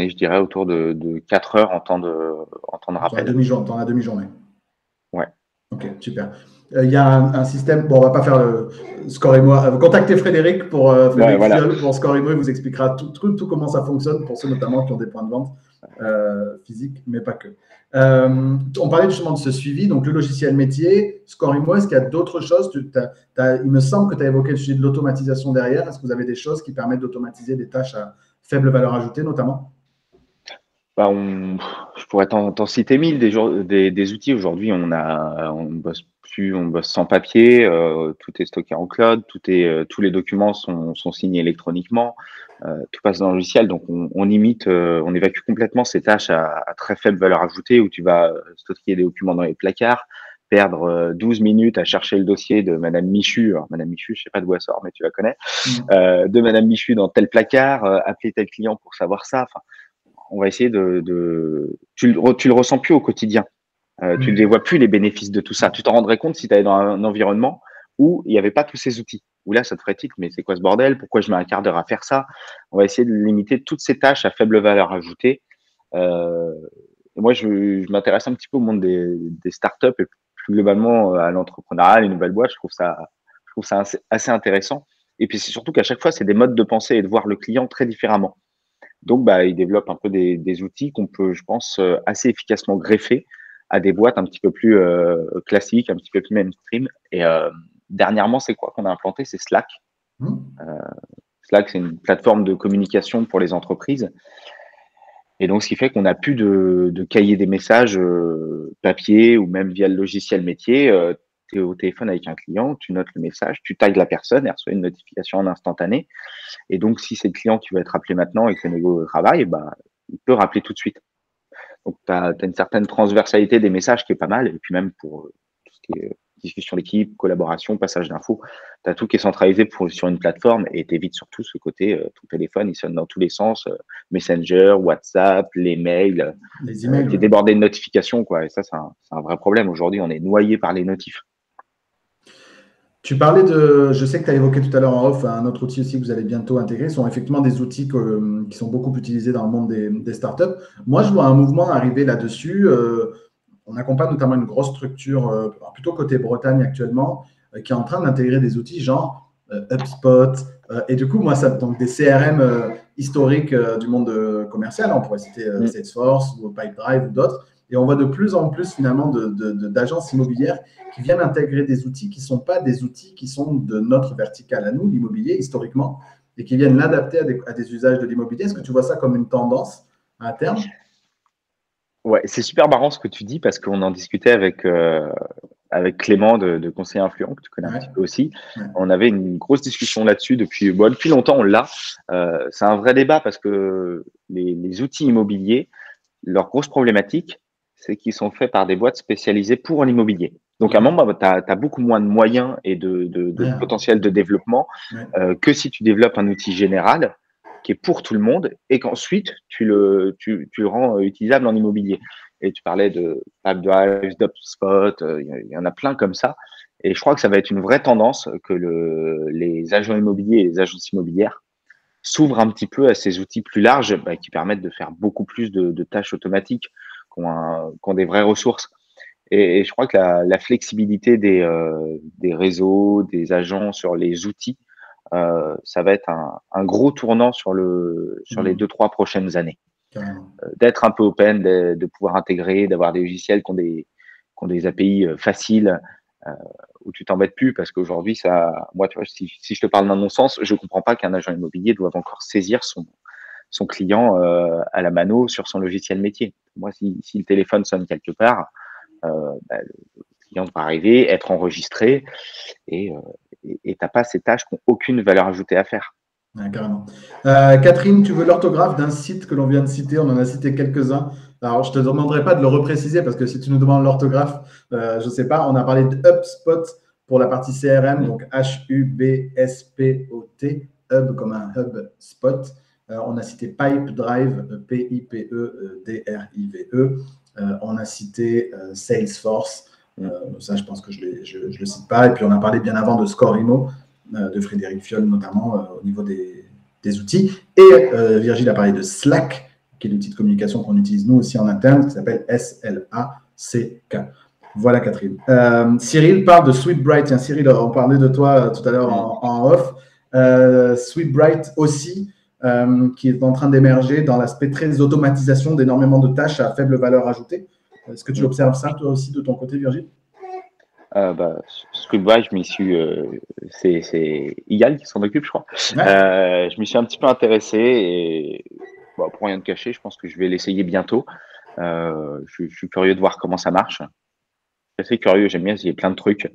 je dirais, autour de 4 heures en temps de Dans la rappel. demi-journée. Ouais. Ok, super. Il y a un système. Bon, on va pas faire le Score et moi. Contactez Frédéric Ouais, Frédéric voilà. Fiol pour Score et moi. Il vous expliquera tout comment ça fonctionne pour ceux notamment qui ont des points de vente physiques, mais pas que. On parlait justement de ce suivi, donc le logiciel métier, Score et moi. Est-ce qu'il y a d'autres choses? Il me semble que tu as évoqué le sujet de l'automatisation derrière. Est-ce que vous avez des choses qui permettent d'automatiser des tâches à faible valeur ajoutée, notamment? Bah, je pourrais t'en citer 1000 des outils. Aujourd'hui, on bosse plus, on bosse sans papier, tout est stocké en cloud, tous les documents sont signés électroniquement, tout passe dans le logiciel. Donc, on limite, on évacue complètement ces tâches à très faible valeur ajoutée où tu vas stocker des documents dans les placards, perdre 12 minutes à chercher le dossier de Madame Michu. Alors, Madame Michu, je sais pas d'où elle sort, mais tu la connais. De Madame Michu dans tel placard, appeler tel client pour savoir ça. Enfin, on va essayer tu le ressens plus au quotidien. Tu ne les vois plus les bénéfices de tout ça. Tu t'en rendrais compte si tu allais dans un environnement où il n'y avait pas tous ces outils. Où là, ça te ferait tilt, mais c'est quoi ce bordel? Pourquoi je mets un quart d'heure à faire ça? On va essayer de limiter toutes ces tâches à faible valeur ajoutée. Moi, je m'intéresse un petit peu au monde des startups et plus globalement à l'entrepreneuriat, les nouvelles boîtes. Je trouve ça assez intéressant. Et puis, c'est surtout qu'à chaque fois, c'est des modes de pensée et de voir le client très différemment. Donc, bah, ils développent un peu des outils qu'on peut, je pense, assez efficacement greffer à des boîtes un petit peu plus classiques, un petit peu plus mainstream. Et dernièrement, c'est quoi qu'on a implanté? C'est Slack. Slack, c'est une plateforme de communication pour les entreprises. Et donc, ce qui fait qu'on n'a plus de cahier des messages papier ou même via le logiciel métier. Tu es au téléphone avec un client, tu notes le message, tu tagues la personne, elle reçoit une notification en instantané. Et donc, si c'est le client qui va être appelé maintenant et que le négo travaille, bah, il peut rappeler tout de suite. Donc, tu as une certaine transversalité des messages qui est pas mal. Et puis même pour tout ce qui est discussion d'équipe, collaboration, passage d'infos, tu as tout qui est centralisé sur une plateforme et t'évites surtout ce côté, ton téléphone, il sonne dans tous les sens, Messenger, WhatsApp, les mails, Les emails. tu es débordé de notifications, quoi. Et ça, c'est un vrai problème. Aujourd'hui, on est noyé par les notifs. Tu parlais je sais que tu as évoqué tout à l'heure en off un autre outil aussi que vous allez bientôt intégrer. Ce sont effectivement des outils qui sont beaucoup utilisés dans le monde des startups. Moi, je vois un mouvement arriver là-dessus. On accompagne notamment une grosse structure, plutôt côté Bretagne actuellement, qui est en train d'intégrer des outils genre HubSpot. Et du coup, moi, donc des CRM historiques du monde commercial. On pourrait citer Salesforce ou Pipedrive ou d'autres. Et on voit de plus en plus finalement d'agences immobilières qui viennent intégrer des outils qui ne sont pas des outils qui sont de notre verticale à nous, l'immobilier, historiquement, et qui viennent l'adapter à des usages de l'immobilier. Est-ce que tu vois ça comme une tendance à terme? Ouais, c'est super marrant ce que tu dis parce qu'on en discutait avec Clément de Conseiller Influent, que tu connais un petit peu aussi. Ouais. On avait une grosse discussion là-dessus depuis longtemps, on l'a. C'est un vrai débat parce que les outils immobiliers, leur grosse problématique, c'est qu'ils sont faits par des boîtes spécialisées pour l'immobilier. Donc, à un moment, tu as beaucoup moins de moyens et de potentiel de développement que si tu développes un outil général qui est pour tout le monde et qu'ensuite, tu le rends utilisable en immobilier. Et tu parlais de Pipedrive, d'HubSpot, il y en a plein comme ça. Et je crois que ça va être une vraie tendance que les agents immobiliers et les agences immobilières s'ouvrent un petit peu à ces outils plus larges qui permettent de faire beaucoup plus de tâches automatiques, qui ont des vraies ressources. Et je crois que la flexibilité des réseaux, des agents sur les outils, ça va être un gros tournant sur les 2-3 prochaines années. D'être un peu open, de pouvoir intégrer, d'avoir des logiciels qui ont des API faciles, où tu t'embêtes plus parce qu'aujourd'hui, moi, tu vois, si je te parle d'un non-sens, je comprends pas qu'un agent immobilier doive encore saisir son client à la mano sur son logiciel métier. Moi, si le téléphone sonne quelque part, le client va arriver, être enregistré et t'as pas ces tâches qui n'ont aucune valeur ajoutée à faire. Ouais, carrément. Catherine, tu veux l'orthographe d'un site que l'on vient de citer? On en a cité quelques-uns. Alors, je ne te demanderai pas de le repréciser parce que si tu nous demandes l'orthographe, je ne sais pas. On a parlé de HubSpot pour la partie CRM, donc HUBSPOT. hub comme un hub spot. On a cité Pipedrive, Pipedrive. On a cité Salesforce. Ça, je pense que je ne le cite pas. Et puis, on a parlé bien avant de Scorimo, de Frédéric Fiolle, notamment au niveau des outils. Et Virgile a parlé de Slack, qui est l'outil de communication qu'on utilise nous aussi en interne, qui s'appelle SLACK. Voilà, Catherine. Cyril parle de Sweetbright. Tiens, Cyril, on parlait de toi tout à l'heure en off. Sweetbright aussi, qui est en train d'émerger dans l'aspect très automatisation d'énormément de tâches à faible valeur ajoutée. Est-ce que tu observes ça, toi aussi, de ton côté, Virgile? Sweetbright, je m'y suis. C'est Igal qui s'en occupe, je crois. Ouais. Je m'y suis un petit peu intéressé et pour rien te cacher, je pense que je vais l'essayer bientôt. Je suis curieux de voir comment ça marche. Je suis assez curieux, j'aime bien essayer plein de trucs.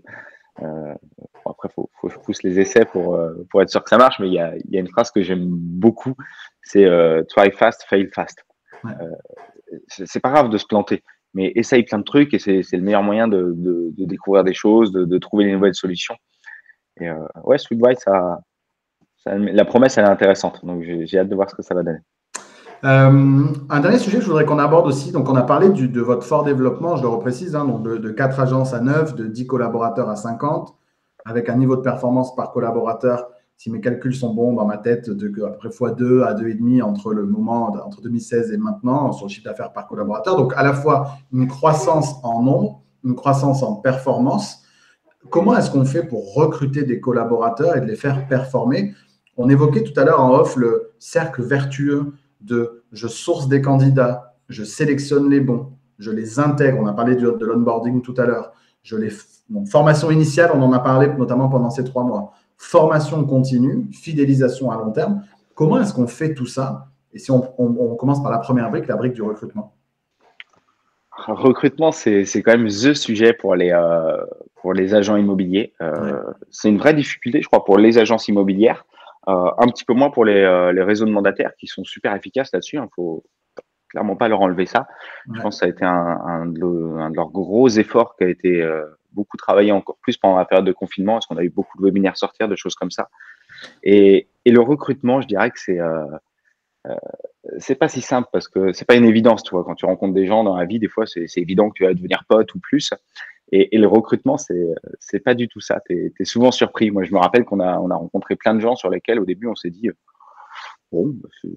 Après, faut que je pousse les essais pour être sûr que ça marche, mais il y a une phrase que j'aime beaucoup, c'est try fast, fail fast. Ouais. C'est pas grave de se planter, mais essaye plein de trucs et c'est le meilleur moyen de découvrir des choses, de trouver des nouvelles solutions. Et ouais, Sweetbright, la promesse, elle est intéressante, donc j'ai hâte de voir ce que ça va donner. Un dernier sujet que je voudrais qu'on aborde aussi, donc on a parlé de votre fort développement, je le reprécise, hein, donc de 4 agences à 9, de 10 collaborateurs à 50, avec un niveau de performance par collaborateur, si mes calculs sont bons dans ma tête, de à peu près x2 à 2,5 entre 2016 et maintenant, sur le chiffre d'affaires par collaborateur. Donc à la fois une croissance en nombre, une croissance en performance. Comment est-ce qu'on fait pour recruter des collaborateurs et de les faire performer? On évoquait tout à l'heure en off le cercle vertueux de je source des candidats, je sélectionne les bons, je les intègre. On a parlé de l'onboarding tout à l'heure. Formation initiale, on en a parlé notamment pendant ces 3 mois. Formation continue, fidélisation à long terme. Comment est-ce qu'on fait tout ça? Et si on commence par la première brique, la brique du recrutement. Recrutement, c'est quand même the sujet pour les agents immobiliers. Ouais. C'est une vraie difficulté, je crois, pour les agences immobilières. Un petit peu moins pour les réseaux de mandataires qui sont super efficaces là-dessus. Il ne faut clairement pas leur enlever ça. Ouais. Je pense que ça a été un de leurs gros efforts qui a été beaucoup travaillé encore plus pendant la période de confinement, parce qu'on a eu beaucoup de webinaires sortir, de choses comme ça. Et le recrutement, je dirais que c'est pas si simple parce que c'est pas une évidence, tu vois. Quand tu rencontres des gens dans la vie, des fois, c'est évident que tu vas devenir pote ou plus. Et le recrutement, c'est pas du tout ça. T'es souvent surpris. Moi, je me rappelle qu'on a rencontré plein de gens sur lesquels, au début, on s'est dit, bon, c'est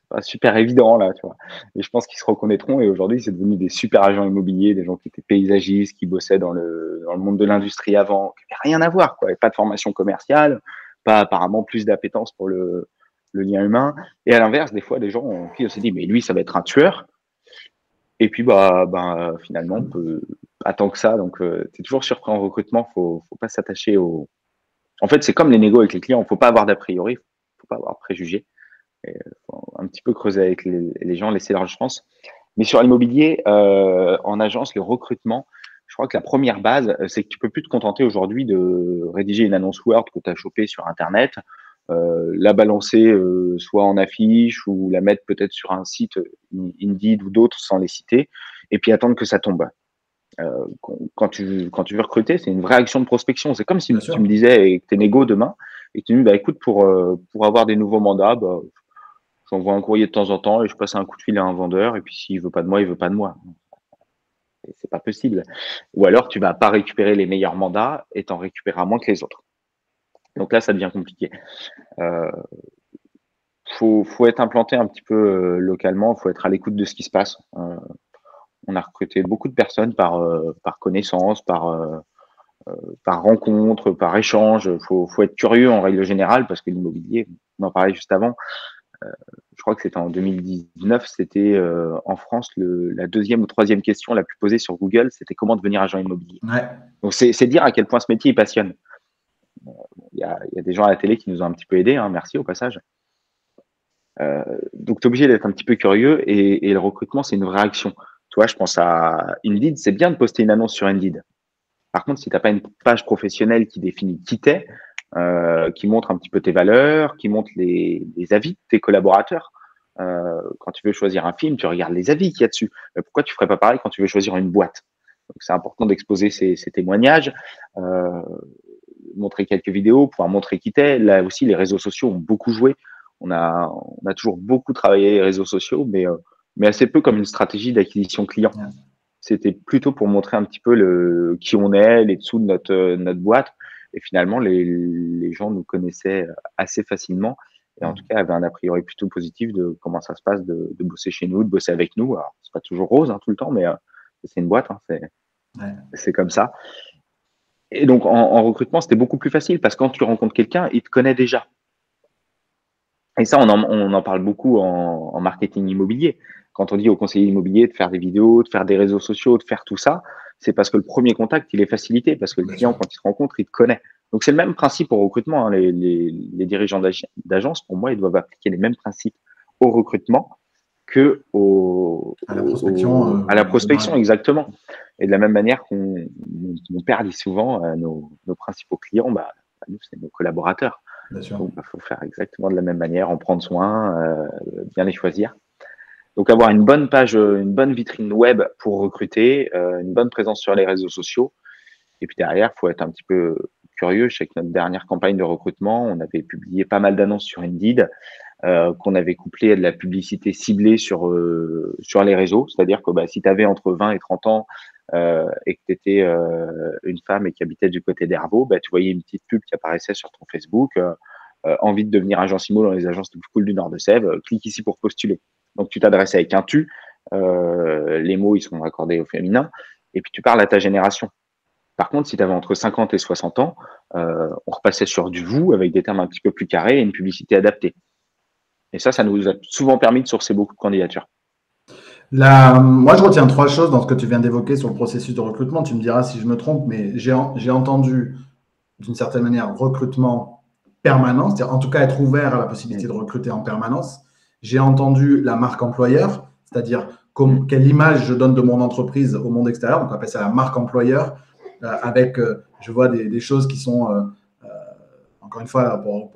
pas super évident, là, tu vois. Et je pense qu'ils se reconnaîtront. Et aujourd'hui, c'est devenu des super agents immobiliers, des gens qui étaient paysagistes, qui bossaient dans le monde de l'industrie avant, qui n'avaient rien à voir, quoi. Et pas de formation commerciale, pas apparemment plus d'appétence pour le lien humain. Et à l'inverse, des fois, des gens qui se disent, mais lui, ça va être un tueur. Et puis, finalement, pas tant que ça. Donc, tu es toujours surpris en recrutement. Faut pas s'attacher au. En fait, c'est comme les négos avec les clients. Faut pas avoir d'a priori. Faut pas avoir de préjugés. Faut un petit peu creuser avec les gens, laisser leur chance. Mais sur l'immobilier, en agence, le recrutement, je crois que la première base, c'est que tu peux plus te contenter aujourd'hui de rédiger une annonce Word que tu as chopée sur Internet, la balancer soit en affiche ou la mettre peut-être sur un site Indeed ou d'autres sans les citer, et puis attendre que ça tombe. Quand tu veux recruter, c'est une vraie action de prospection. C'est comme si tu me disais que tu es négo demain et que tu me dis, écoute, pour avoir des nouveaux mandats, j'envoie un courrier de temps en temps et je passe un coup de fil à un vendeur, et puis s'il veut pas de moi, il veut pas de moi. C'est pas possible. Ou alors tu vas pas récupérer les meilleurs mandats et t'en récupéreras moins que les autres. Donc là, ça devient compliqué. Faut être implanté un petit peu localement, faut être à l'écoute de ce qui se passe. On a recruté beaucoup de personnes par connaissance, par rencontre, par échange. Faut être curieux en règle générale parce que l'immobilier, on en parlait juste avant. Je crois que c'était en 2019, c'était en France la 2e ou 3e question la plus posée sur Google, c'était comment devenir agent immobilier. Ouais. Donc c'est dire à quel point ce métier passionne. Il y a des gens à la télé qui nous ont un petit peu aidés, hein, merci au passage. Donc tu es obligé d'être un petit peu curieux et le recrutement, c'est une vraie action. Tu vois, je pense à Indeed, c'est bien de poster une annonce sur Indeed. Par contre, si tu n'as pas une page professionnelle qui définit qui t'es, qui montre un petit peu tes valeurs, qui montre les avis de tes collaborateurs. Quand tu veux choisir un film, tu regardes les avis qu'il y a dessus. Pourquoi tu ne ferais pas pareil quand tu veux choisir une boîte? Donc, c'est important d'exposer ces témoignages. montrer quelques vidéos, pouvoir montrer qui t'es. Là aussi, les réseaux sociaux ont beaucoup joué. On a toujours beaucoup travaillé les réseaux sociaux, mais assez peu comme une stratégie d'acquisition client. Ouais. C'était plutôt pour montrer un petit peu qui on est, les dessous de notre boîte. Et finalement, les gens nous connaissaient assez facilement et en tout cas avaient un a priori plutôt positif de comment ça se passe de bosser chez nous, de bosser avec nous. Alors, c'est pas toujours rose tout le temps, mais c'est une boîte, Ouais. c'est comme ça. Et donc, en recrutement, c'était beaucoup plus facile parce que quand tu rencontres quelqu'un, il te connaît déjà. Et ça, on en parle beaucoup en marketing immobilier. Quand on dit aux conseillers immobiliers de faire des vidéos, de faire des réseaux sociaux, de faire tout ça, c'est parce que le premier contact, il est facilité, parce que le Bien client, sûr. quand il se rencontre, il te connaît. Donc, c'est le même principe au recrutement. Les dirigeants d'agence, pour moi, ils doivent appliquer les mêmes principes au recrutement que À la prospection, à la en général. prospection, exactement. Et de la même manière mon père dit souvent, nos principaux clients, nous, c'est nos collaborateurs. Bien sûr. Donc, faut faire exactement de la même manière, en prendre soin, bien les choisir. Donc, avoir une bonne page, une bonne vitrine web pour recruter, une bonne présence sur les réseaux sociaux. Et puis derrière, faut être un petit peu curieux. Je sais que notre dernière campagne de recrutement, on avait publié pas mal d'annonces sur Indeed, qu'on avait couplé à de la publicité ciblée sur les réseaux. C'est-à-dire que si tu avais entre 20 et 30 ans et que tu étais une femme et qui habitait du côté d'Hervaux, tu voyais une petite pub qui apparaissait sur ton Facebook. Envie de devenir agent IMO dans les agences les plus cool du Nord de Sèvres, clique ici pour postuler. Donc tu t'adresses avec un tu, les mots ils sont accordés au féminin, et puis tu parles à ta génération. Par contre, si tu avais entre 50 et 60 ans, on repassait sur du vous avec des termes un petit peu plus carrés et une publicité adaptée. Et ça nous a souvent permis de sourcer beaucoup de candidatures. Moi, je retiens trois choses dans ce que tu viens d'évoquer sur le processus de recrutement. Tu me diras si je me trompe, mais j'ai entendu d'une certaine manière recrutement permanent, c'est-à-dire en tout cas être ouvert à la possibilité Mm. de recruter en permanence. J'ai entendu la marque employeur, c'est-à-dire Mm. quelle image je donne de mon entreprise au monde extérieur. Donc, on appelle ça la marque employeur, avec, je vois des choses qui sont, encore une fois, pour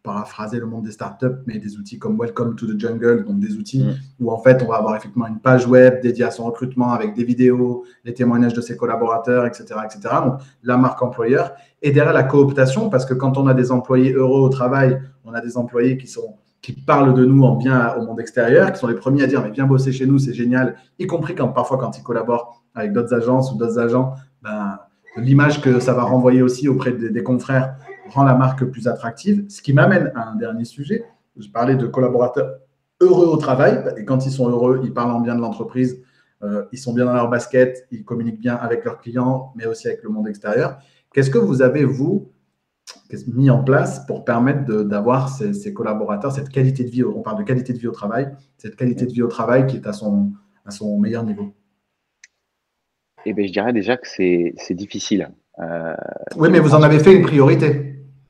paraphraser le monde des startups, mais des outils comme Welcome to the Jungle, donc des outils Mm. où en fait on va avoir effectivement une page web dédiée à son recrutement avec des vidéos, les témoignages de ses collaborateurs, etc., etc. Donc la marque employeur. Et derrière la cooptation, parce que quand on a des employés heureux au travail, on a des employés qui parlent de nous en bien au monde extérieur, qui sont les premiers à dire mais viens bosser chez nous, c'est génial, y compris parfois quand ils collaborent avec d'autres agences ou d'autres agents, l'image que ça va renvoyer aussi auprès des confrères rend la marque plus attractive. Ce qui m'amène à un dernier sujet. Je parlais de collaborateurs heureux au travail, et quand ils sont heureux, ils parlent en bien de l'entreprise, ils sont bien dans leur basket, ils communiquent bien avec leurs clients, mais aussi avec le monde extérieur. Qu'est-ce que vous avez, vous, mis en place pour permettre d'avoir ces collaborateurs, cette qualité de vie, on parle de qualité de vie au travail, cette qualité de vie au travail qui est à son meilleur niveau? Et je dirais déjà que c'est difficile. Oui, mais Je vous en pense que avez fait une priorité.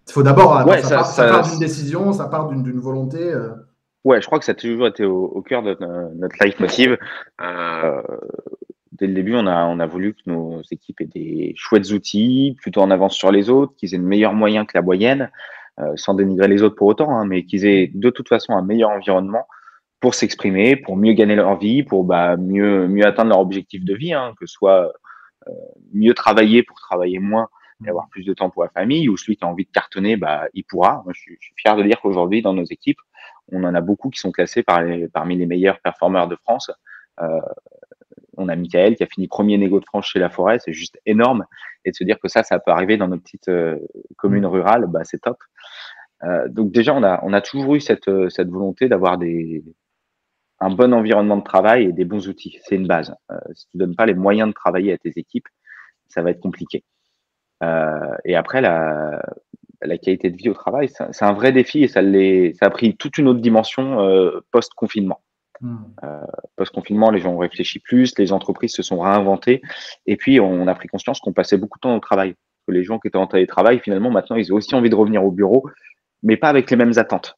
Il faut d'abord, ouais, ça part d'une décision, ça part d'une volonté. ouais, je crois que ça a toujours été au cœur de notre leitmotiv. Euh, Dès le début, on a voulu que nos équipes aient des chouettes outils, plutôt en avance sur les autres, qu'ils aient de meilleurs moyens que la moyenne, sans dénigrer les autres pour autant, mais qu'ils aient de toute façon un meilleur environnement pour s'exprimer, pour mieux gagner leur vie, pour mieux atteindre leur objectif de vie, que ce soit mieux travailler pour travailler moins et avoir plus de temps pour la famille, ou celui qui a envie de cartonner, il pourra. Moi, je suis fier de dire qu'aujourd'hui, dans nos équipes, on en a beaucoup qui sont classés parmi les meilleurs performeurs de France. Euh, on a Michael qui a fini premier négo de France chez La Forêt, c'est juste énorme. Et de se dire que ça peut arriver dans nos petites communes rurales, c'est top. Donc déjà, on a toujours eu cette volonté d'avoir un bon environnement de travail et des bons outils. C'est une base. Si tu donnes pas les moyens de travailler à tes équipes, ça va être compliqué. Et après, la qualité de vie au travail, c'est un vrai défi et ça a pris toute une autre dimension post-confinement. Post-confinement, les gens ont réfléchi plus, les entreprises se sont réinventées et puis on a pris conscience qu'on passait beaucoup de temps au travail. Que les gens qui étaient en télétravail, finalement, maintenant, ils ont aussi envie de revenir au bureau, mais pas avec les mêmes attentes.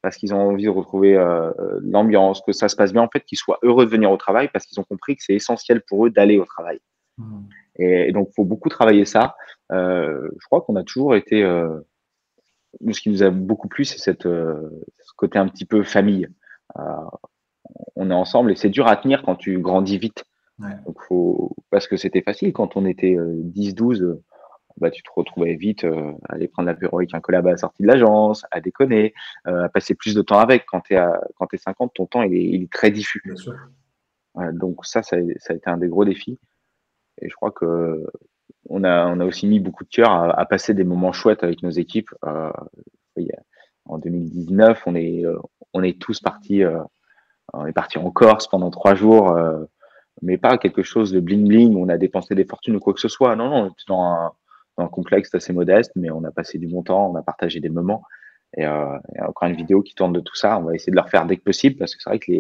Parce qu'ils ont envie de retrouver l'ambiance, que ça se passe bien, en fait, qu'ils soient heureux de venir au travail parce qu'ils ont compris que c'est essentiel pour eux d'aller au travail. Et donc, il faut beaucoup travailler ça. Je crois qu'on a toujours été. Ce qui nous a beaucoup plu, c'est ce côté un petit peu famille. Euh, on est ensemble et c'est dur à tenir quand tu grandis vite. Ouais. Donc, parce que c'était facile quand on était 10, 12. bah, tu te retrouvais vite à aller prendre l'apéro avec un collab à la sortie de l'agence, à déconner, à passer plus de temps avec. Quand t'es 50, ton temps, il est très diffus. Bien sûr. Donc ça a été un des gros défis. Et je crois que on a aussi mis beaucoup de cœur à passer des moments chouettes avec nos équipes. En 2019, on est tous partis, on est partis en Corse pendant 3 jours, mais pas quelque chose de bling bling. On a dépensé des fortunes ou quoi que ce soit. Non, non, on était dans un complexe assez modeste, mais on a passé du bon temps, on a partagé des moments. Et encore une vidéo qui tourne de tout ça. On va essayer de le refaire dès que possible parce que c'est vrai que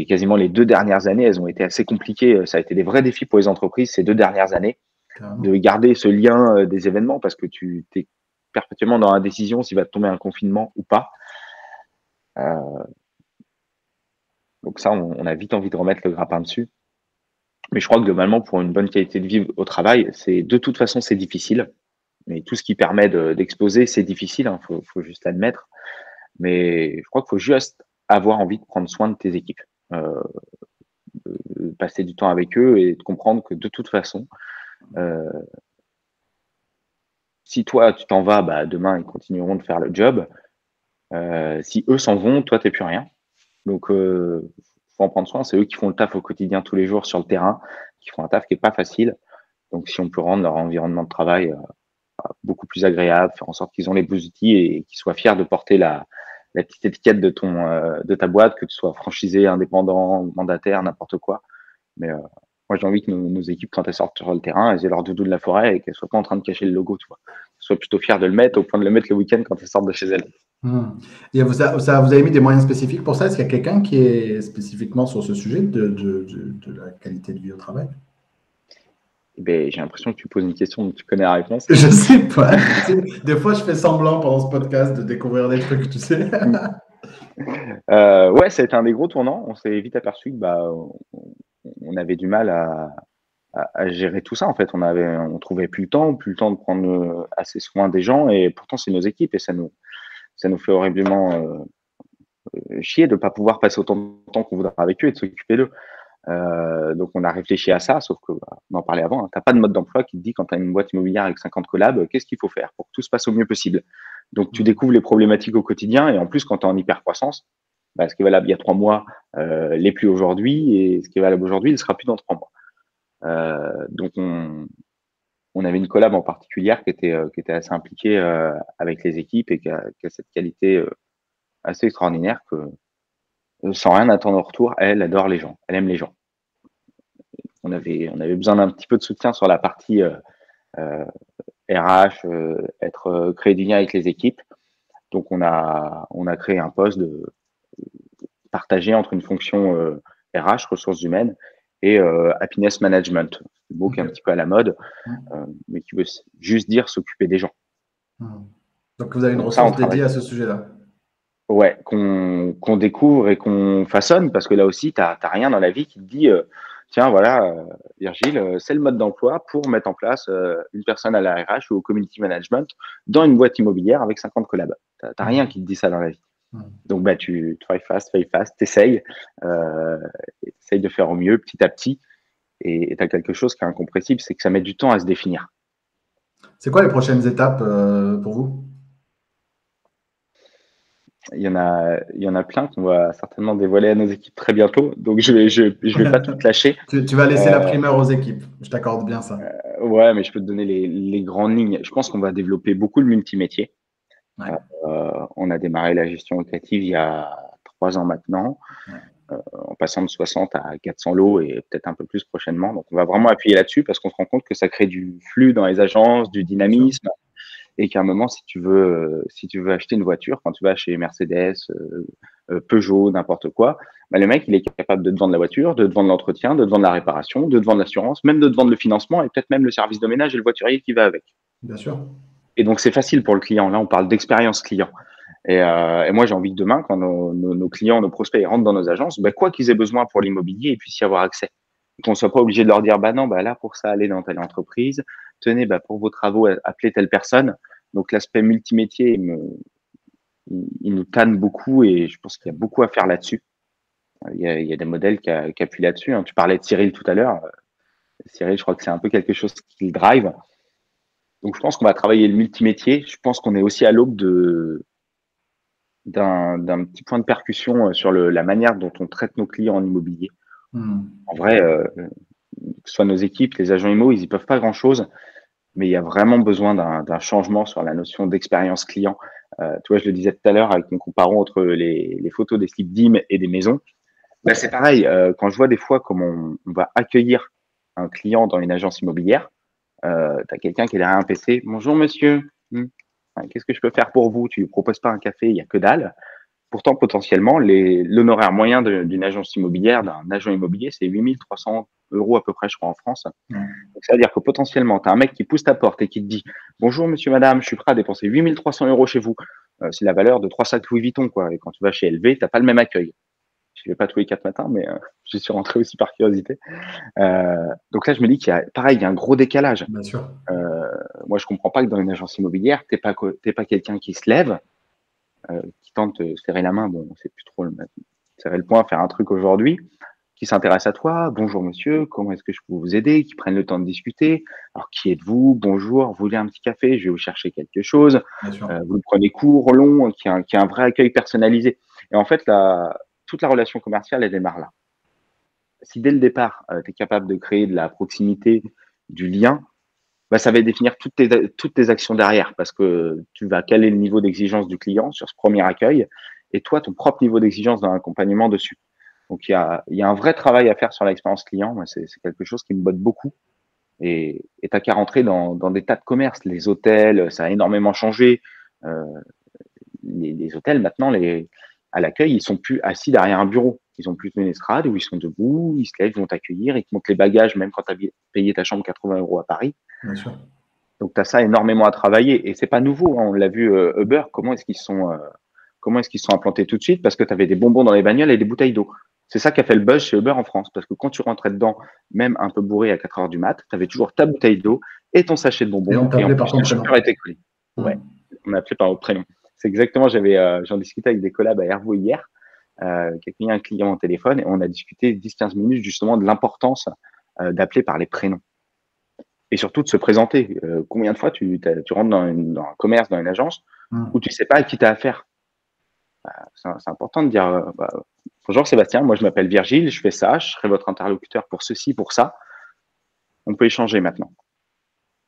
quasiment les 2 dernières années, elles ont été assez compliquées. Ça a été des vrais défis pour les entreprises ces 2 dernières années Carrément. de garder ce lien des événements parce que tu es perpétuellement dans la décision s'il va te tomber un confinement ou pas. Donc ça, on a vite envie de remettre le grappin dessus. Mais je crois que globalement, pour une bonne qualité de vie au travail, de toute façon, c'est difficile. Mais tout ce qui permet d'exposer, c'est difficile. Faut juste l'admettre. Mais je crois qu'il faut juste avoir envie de prendre soin de tes équipes, euh, de passer du temps avec eux et de comprendre que de toute façon, euh, si toi tu t'en vas, bah, demain ils continueront de faire le job. Si eux s'en vont, toi t'es plus rien. Donc faut en prendre soin. C'est eux qui font le taf au quotidien tous les jours sur le terrain, qui font un taf qui est pas facile. Donc si on peut rendre leur environnement de travail beaucoup plus agréable, faire en sorte qu'ils ont les bons outils et qu'ils soient fiers de porter la petite étiquette de ta boîte, que tu sois franchisé, indépendant, mandataire, n'importe quoi. Mais moi, j'ai envie que nos équipes, quand elles sortent sur le terrain, elles aient leur doudou de la forêt et qu'elles soient pas en train de cacher le logo, tu vois. Qu'elles soient plutôt fières de le mettre au point de le mettre le week-end quand elles sortent de chez elles. Et vous avez mis des moyens spécifiques pour ça? Est-ce qu'il y a quelqu'un qui est spécifiquement sur ce sujet de la qualité de vie au travail? Eh ben, j'ai l'impression que tu poses une question dont tu connais la réponse. Je sais pas. Des fois, je fais semblant pendant ce podcast de découvrir des trucs, tu sais. Ouais, ça a été un des gros tournants. On s'est vite aperçu que on avait du mal à gérer tout ça. En fait, on trouvait plus le temps de prendre assez soin des gens. Et pourtant, c'est nos équipes et ça nous fait horriblement chier de ne pas pouvoir passer autant de temps qu'on voudra avec eux et de s'occuper d'eux. Donc, on a réfléchi à ça, sauf que, on en parlait avant, hein, tu n'as pas de mode d'emploi qui te dit quand tu as une boîte immobilière avec 50 collabs, qu'est-ce qu'il faut faire pour que tout se passe au mieux possible. Donc, tu découvres les problématiques au quotidien et en plus, quand tu es en hyper-croissance, bah, ce qui est valable il y a 3 mois l'est plus aujourd'hui et ce qui est valable aujourd'hui, il ne sera plus dans 3 mois. Donc, on avait une collab en particulier qui était assez impliquée avec les équipes et qui a cette qualité assez extraordinaire que, sans rien attendre en retour, elle adore les gens, elle aime les gens. On avait besoin d'un petit peu de soutien sur la partie euh, RH, créer du lien avec les équipes. Donc on a créé un poste partagé entre une fonction RH, ressources humaines, et happiness management, le mot qui est un Ok. petit peu à la mode, mais qui veut juste dire s'occuper des gens. Donc, vous avez une Donc ça, on ressource travaille. dédiée à ce sujet-là. Ouais, qu'on découvre et qu'on façonne, parce que là aussi, tu n'as rien dans la vie qui te dit, tiens, voilà, Virgile, c'est le mode d'emploi pour mettre en place une personne à la RH ou au community management dans une boîte immobilière avec 50 collabs. Tu n'as rien qui te dit ça dans la vie. Donc, bah, tu try fast, fail fast, t'essayes, essayes de faire au mieux petit à petit, et tu as quelque chose qui est incompressible, c'est que ça met du temps à se définir. C'est quoi les prochaines étapes pour vous? Il y en a plein qu'on va certainement dévoiler à nos équipes très bientôt, donc je vais pas tout lâcher. Tu vas laisser la Euh, primeur aux équipes. Je t'accorde bien ça. Ouais, mais je peux te donner les grandes lignes. Je pense qu'on va développer beaucoup le multimétier. Ouais, On a démarré la gestion locative il y a 3 ans maintenant, ouais. en passant de 60 à 400 lots et peut-être un peu plus prochainement. Donc, on va vraiment appuyer là-dessus parce qu'on se rend compte que ça crée du flux dans les agences, du Bien sûr. dynamisme, et qu'à un moment, si tu veux acheter une voiture, quand tu vas chez Mercedes, Peugeot, n'importe quoi, bah, le mec, il est capable de te vendre la voiture, de te vendre l'entretien, de te vendre la réparation, de te vendre l'assurance, même de te vendre le financement et peut-être même le service de ménage et le voiturier qui va avec. Bien sûr. Et donc, c'est facile pour le client. Là, on parle d'expérience client. Et moi, j'ai envie que demain, quand nos clients, nos prospects, ils rentrent dans nos agences, bah, quoi qu'ils aient besoin pour l'immobilier, ils puissent y avoir accès. Qu'on ne soit pas obligé de leur dire, bah non, bah là, pour ça, allez dans telle entreprise. Tenez, bah, pour vos travaux, appelez telle personne. Donc, l'aspect multimétier, il nous tanne beaucoup et je pense qu'il y a beaucoup à faire là-dessus. Il y a des modèles qui appuient là-dessus, hein. Tu parlais de Cyril tout à l'heure. Cyril, je crois que c'est un peu quelque chose qui le drive. Donc, je pense qu'on va travailler le multimétier. Je pense qu'on est aussi à l'aube d'un petit point de percussion sur la manière dont on traite nos clients en immobilier. En vrai, que ce soit nos équipes, les agents IMO, ils y peuvent pas grand-chose, mais il y a vraiment besoin d'un changement sur la notion d'expérience client. Tu vois, je le disais tout à l'heure avec mon comparaison entre les photos des slips DIM et des maisons. Là, c'est pareil. Quand je vois des fois comment on va accueillir un client dans une agence immobilière, tu as quelqu'un qui est derrière un PC. Bonjour monsieur, qu'est-ce que je peux faire pour vous? Tu lui proposes pas un café, il y a que dalle. Pourtant, potentiellement, l'honoraire moyen d'une agence immobilière, d'un agent immobilier, c'est 8 300 € à peu près, je crois, en France. Donc, ça veut dire que potentiellement, tu as un mec qui pousse ta porte et qui te dit bonjour monsieur, madame, je suis prêt à dépenser 8 300 € chez vous. C'est la valeur de 3 sacs Louis Vuitton, quoi. Et quand tu vas chez LV, tu n'as pas le même accueil. Je ne vais pas tous les 4 matins, mais je suis rentré aussi par curiosité. Donc là, je me dis qu'il y a, pareil, il y a un gros décalage. Bien sûr. Moi, je comprends pas que dans une agence immobilière, t'es pas quelqu'un qui se lève, qui tente de serrer la main. Bon, c'est plus trop serrer le poing, faire un truc aujourd'hui, qui s'intéresse à toi. Bonjour monsieur, comment est-ce que je peux vous aider? Qui prennent le temps de discuter. Alors, qui êtes-vous? Bonjour, vous voulez un petit café? Je vais vous chercher quelque chose. Vous le prenez court, long, qui a un vrai accueil personnalisé. Et en fait, toute la relation commerciale, elle démarre là. Si dès le départ, tu es capable de créer de la proximité, du lien, bah, ça va définir toutes tes actions derrière parce que tu vas caler le niveau d'exigence du client sur ce premier accueil et toi, ton propre niveau d'exigence dans l'accompagnement dessus. Donc, il y a un vrai travail à faire sur l'expérience client. Moi, c'est quelque chose qui me botte beaucoup. Et t'as qu'à rentrer dans des tas de commerces. Les hôtels, ça a énormément changé. Les hôtels, maintenant, à l'accueil, ils sont plus assis derrière un bureau. Ils ont plus une estrade où ils sont debout, ils se lèvent, ils vont t'accueillir, ils te montrent les bagages, même quand tu as payé ta chambre 80 € à Paris. Bien sûr. Donc, tu as ça énormément à travailler. Et c'est pas nouveau, hein. On l'a vu, Uber, comment est-ce qu'ils sont implantés tout de suite? Parce que tu avais des bonbons dans les bagnoles et des bouteilles d'eau. C'est ça qui a fait le buzz chez Uber en France. Parce que quand tu rentrais dedans, même un peu bourré à 4 heures du mat, tu avais toujours ta bouteille d'eau et ton sachet de Et on bonbons. Et en t'appelait par plus, ton le prénom. chauffeur était collé. Ouais, on m'appelait par votre prénom. C'est exactement, j'en discutais avec des collabs à Hervo hier, qui a payé un client au téléphone et on a discuté 10-15 minutes justement de l'importance d'appeler par les prénoms. Et surtout de se présenter. Combien de fois tu rentres dans un commerce, dans une agence, où tu sais pas à qui tu as affaire? C'est important de dire bonjour Sébastien, moi je m'appelle Virgile, je fais ça, je serai votre interlocuteur pour ceci, pour ça. On peut échanger maintenant.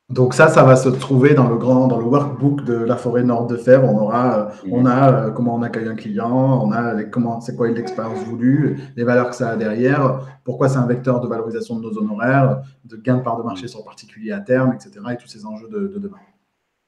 Donc ça va se trouver dans le workbook de la forêt nord de Fèvres. On a comment on accueille un client, on a c'est quoi l'expérience voulue, les valeurs que ça a derrière, pourquoi c'est un vecteur de valorisation de nos honoraires, de gain de part de marché sur le particulier à terme, etc. Et tous ces enjeux de demain.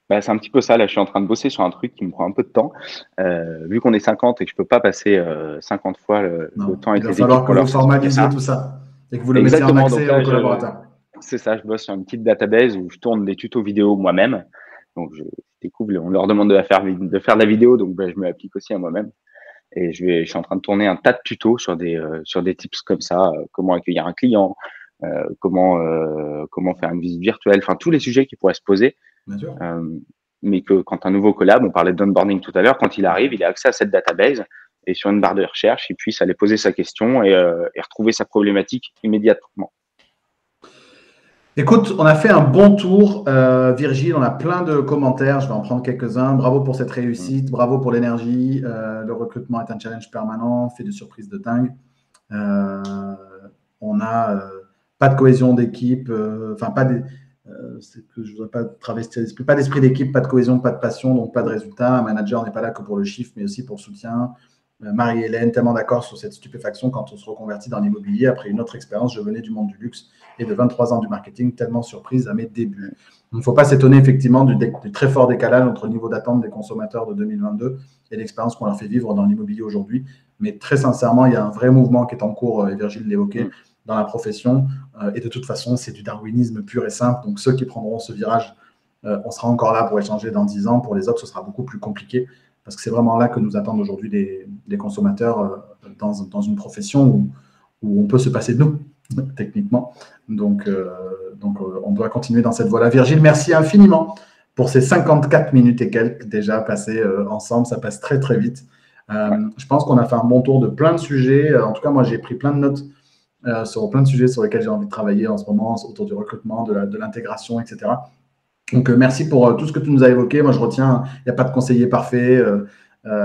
Bah, c'est un petit peu ça. Là, je suis en train de bosser sur un truc qui me prend un peu de temps. Vu qu'on est 50 et que je peux pas passer 50 fois le temps avec les équipes. Il va falloir que vous formalisiez tout ça et que vous le mettiez en accès aux collaborateurs. C'est ça, je bosse sur une petite database où je tourne des tutos vidéo moi-même. Donc, je découvre, on leur demande de faire de la vidéo, donc je me l'applique aussi à moi-même. Et je suis en train de tourner un tas de tutos sur des tips comme ça, comment accueillir un client, comment faire une visite virtuelle, enfin tous les sujets qui pourraient se poser. Bien sûr. Mais que quand un nouveau collab, on parlait d'onboarding tout à l'heure, quand il arrive, il a accès à cette database et sur une barre de recherche, il puisse aller poser sa question et retrouver sa problématique immédiatement. Écoute, on a fait un bon tour, Virgile, on a plein de commentaires, je vais en prendre quelques-uns. Bravo pour cette réussite, bravo pour l'énergie, le recrutement est un challenge permanent, fait de surprises de dingue. On n'a pas de cohésion d'équipe, je ne voudrais pas travestir l'esprit, pas d'esprit d'équipe, pas de cohésion, pas de passion, donc pas de résultat. Un manager n'est pas là que pour le chiffre, mais aussi pour le soutien. Marie-Hélène, tellement d'accord sur cette stupéfaction quand on se reconvertit dans l'immobilier. Après une autre expérience, je venais du monde du luxe et de 23 ans du marketing, tellement surprise à mes débuts. Il ne faut pas s'étonner effectivement du très fort décalage entre le niveau d'attente des consommateurs de 2022 et l'expérience qu'on leur fait vivre dans l'immobilier aujourd'hui. Mais très sincèrement, il y a un vrai mouvement qui est en cours, et Virgile l'évoquait, dans la profession. Et de toute façon, c'est du darwinisme pur et simple. Donc ceux qui prendront ce virage, on sera encore là pour échanger dans 10 ans. Pour les autres, ce sera beaucoup plus compliqué. Parce que c'est vraiment là que nous attendent aujourd'hui des consommateurs dans une profession où on peut se passer de nous, techniquement. Donc, on doit continuer dans cette voie-là. Virgile, merci infiniment pour ces 54 minutes et quelques déjà passées ensemble. Ça passe très, très vite. Je pense qu'on a fait un bon tour de plein de sujets. En tout cas, moi, j'ai pris plein de notes sur plein de sujets sur lesquels j'ai envie de travailler en ce moment, autour du recrutement, de l'intégration, etc. Donc, merci pour tout ce que tu nous as évoqué. Moi, je retiens, il n'y a pas de conseiller parfait.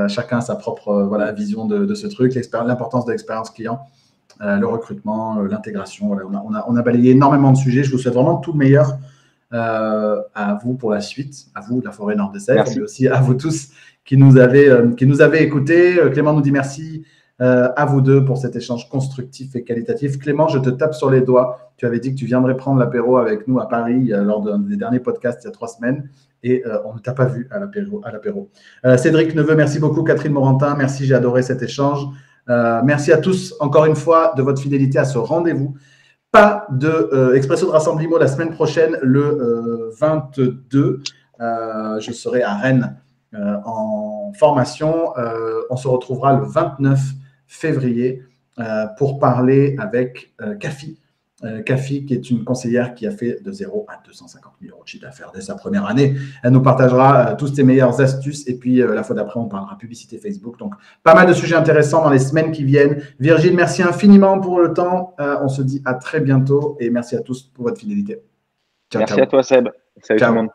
Chacun a sa propre voilà, vision de ce truc, l'importance de l'expérience client, le recrutement, l'intégration. Voilà, on a balayé énormément de sujets. Je vous souhaite vraiment tout le meilleur à vous pour la suite, à vous, la Forêt Nord de Sèvres, mais aussi à vous tous qui nous avez écoutés. Clément nous dit merci à vous deux pour cet échange constructif et qualitatif. Clément, je te tape sur les doigts. Tu avais dit que tu viendrais prendre l'apéro avec nous à Paris lors d'un des derniers podcasts il y a 3 semaines et on ne t'a pas vu à l'apéro. Cédric Neveu, merci beaucoup. Catherine Morantin, merci, j'ai adoré cet échange. Merci à tous, encore une fois, de votre fidélité à ce rendez-vous. Pas de Expresso de Rassemblement la semaine prochaine, le 22. Je serai à Rennes en formation. On se retrouvera le 29 février pour parler avec Kafi. Kafi, qui est une conseillère qui a fait de 0 à 250 000 euros de chiffre d'affaires dès sa première année. Elle nous partagera tous ses meilleures astuces. Et puis, la fois d'après, on parlera publicité Facebook. Donc, pas mal de sujets intéressants dans les semaines qui viennent. Virgile, merci infiniment pour le temps. On se dit à très bientôt. Et merci à tous pour votre fidélité. Ciao, merci à toi, Seb. Salut tout le monde.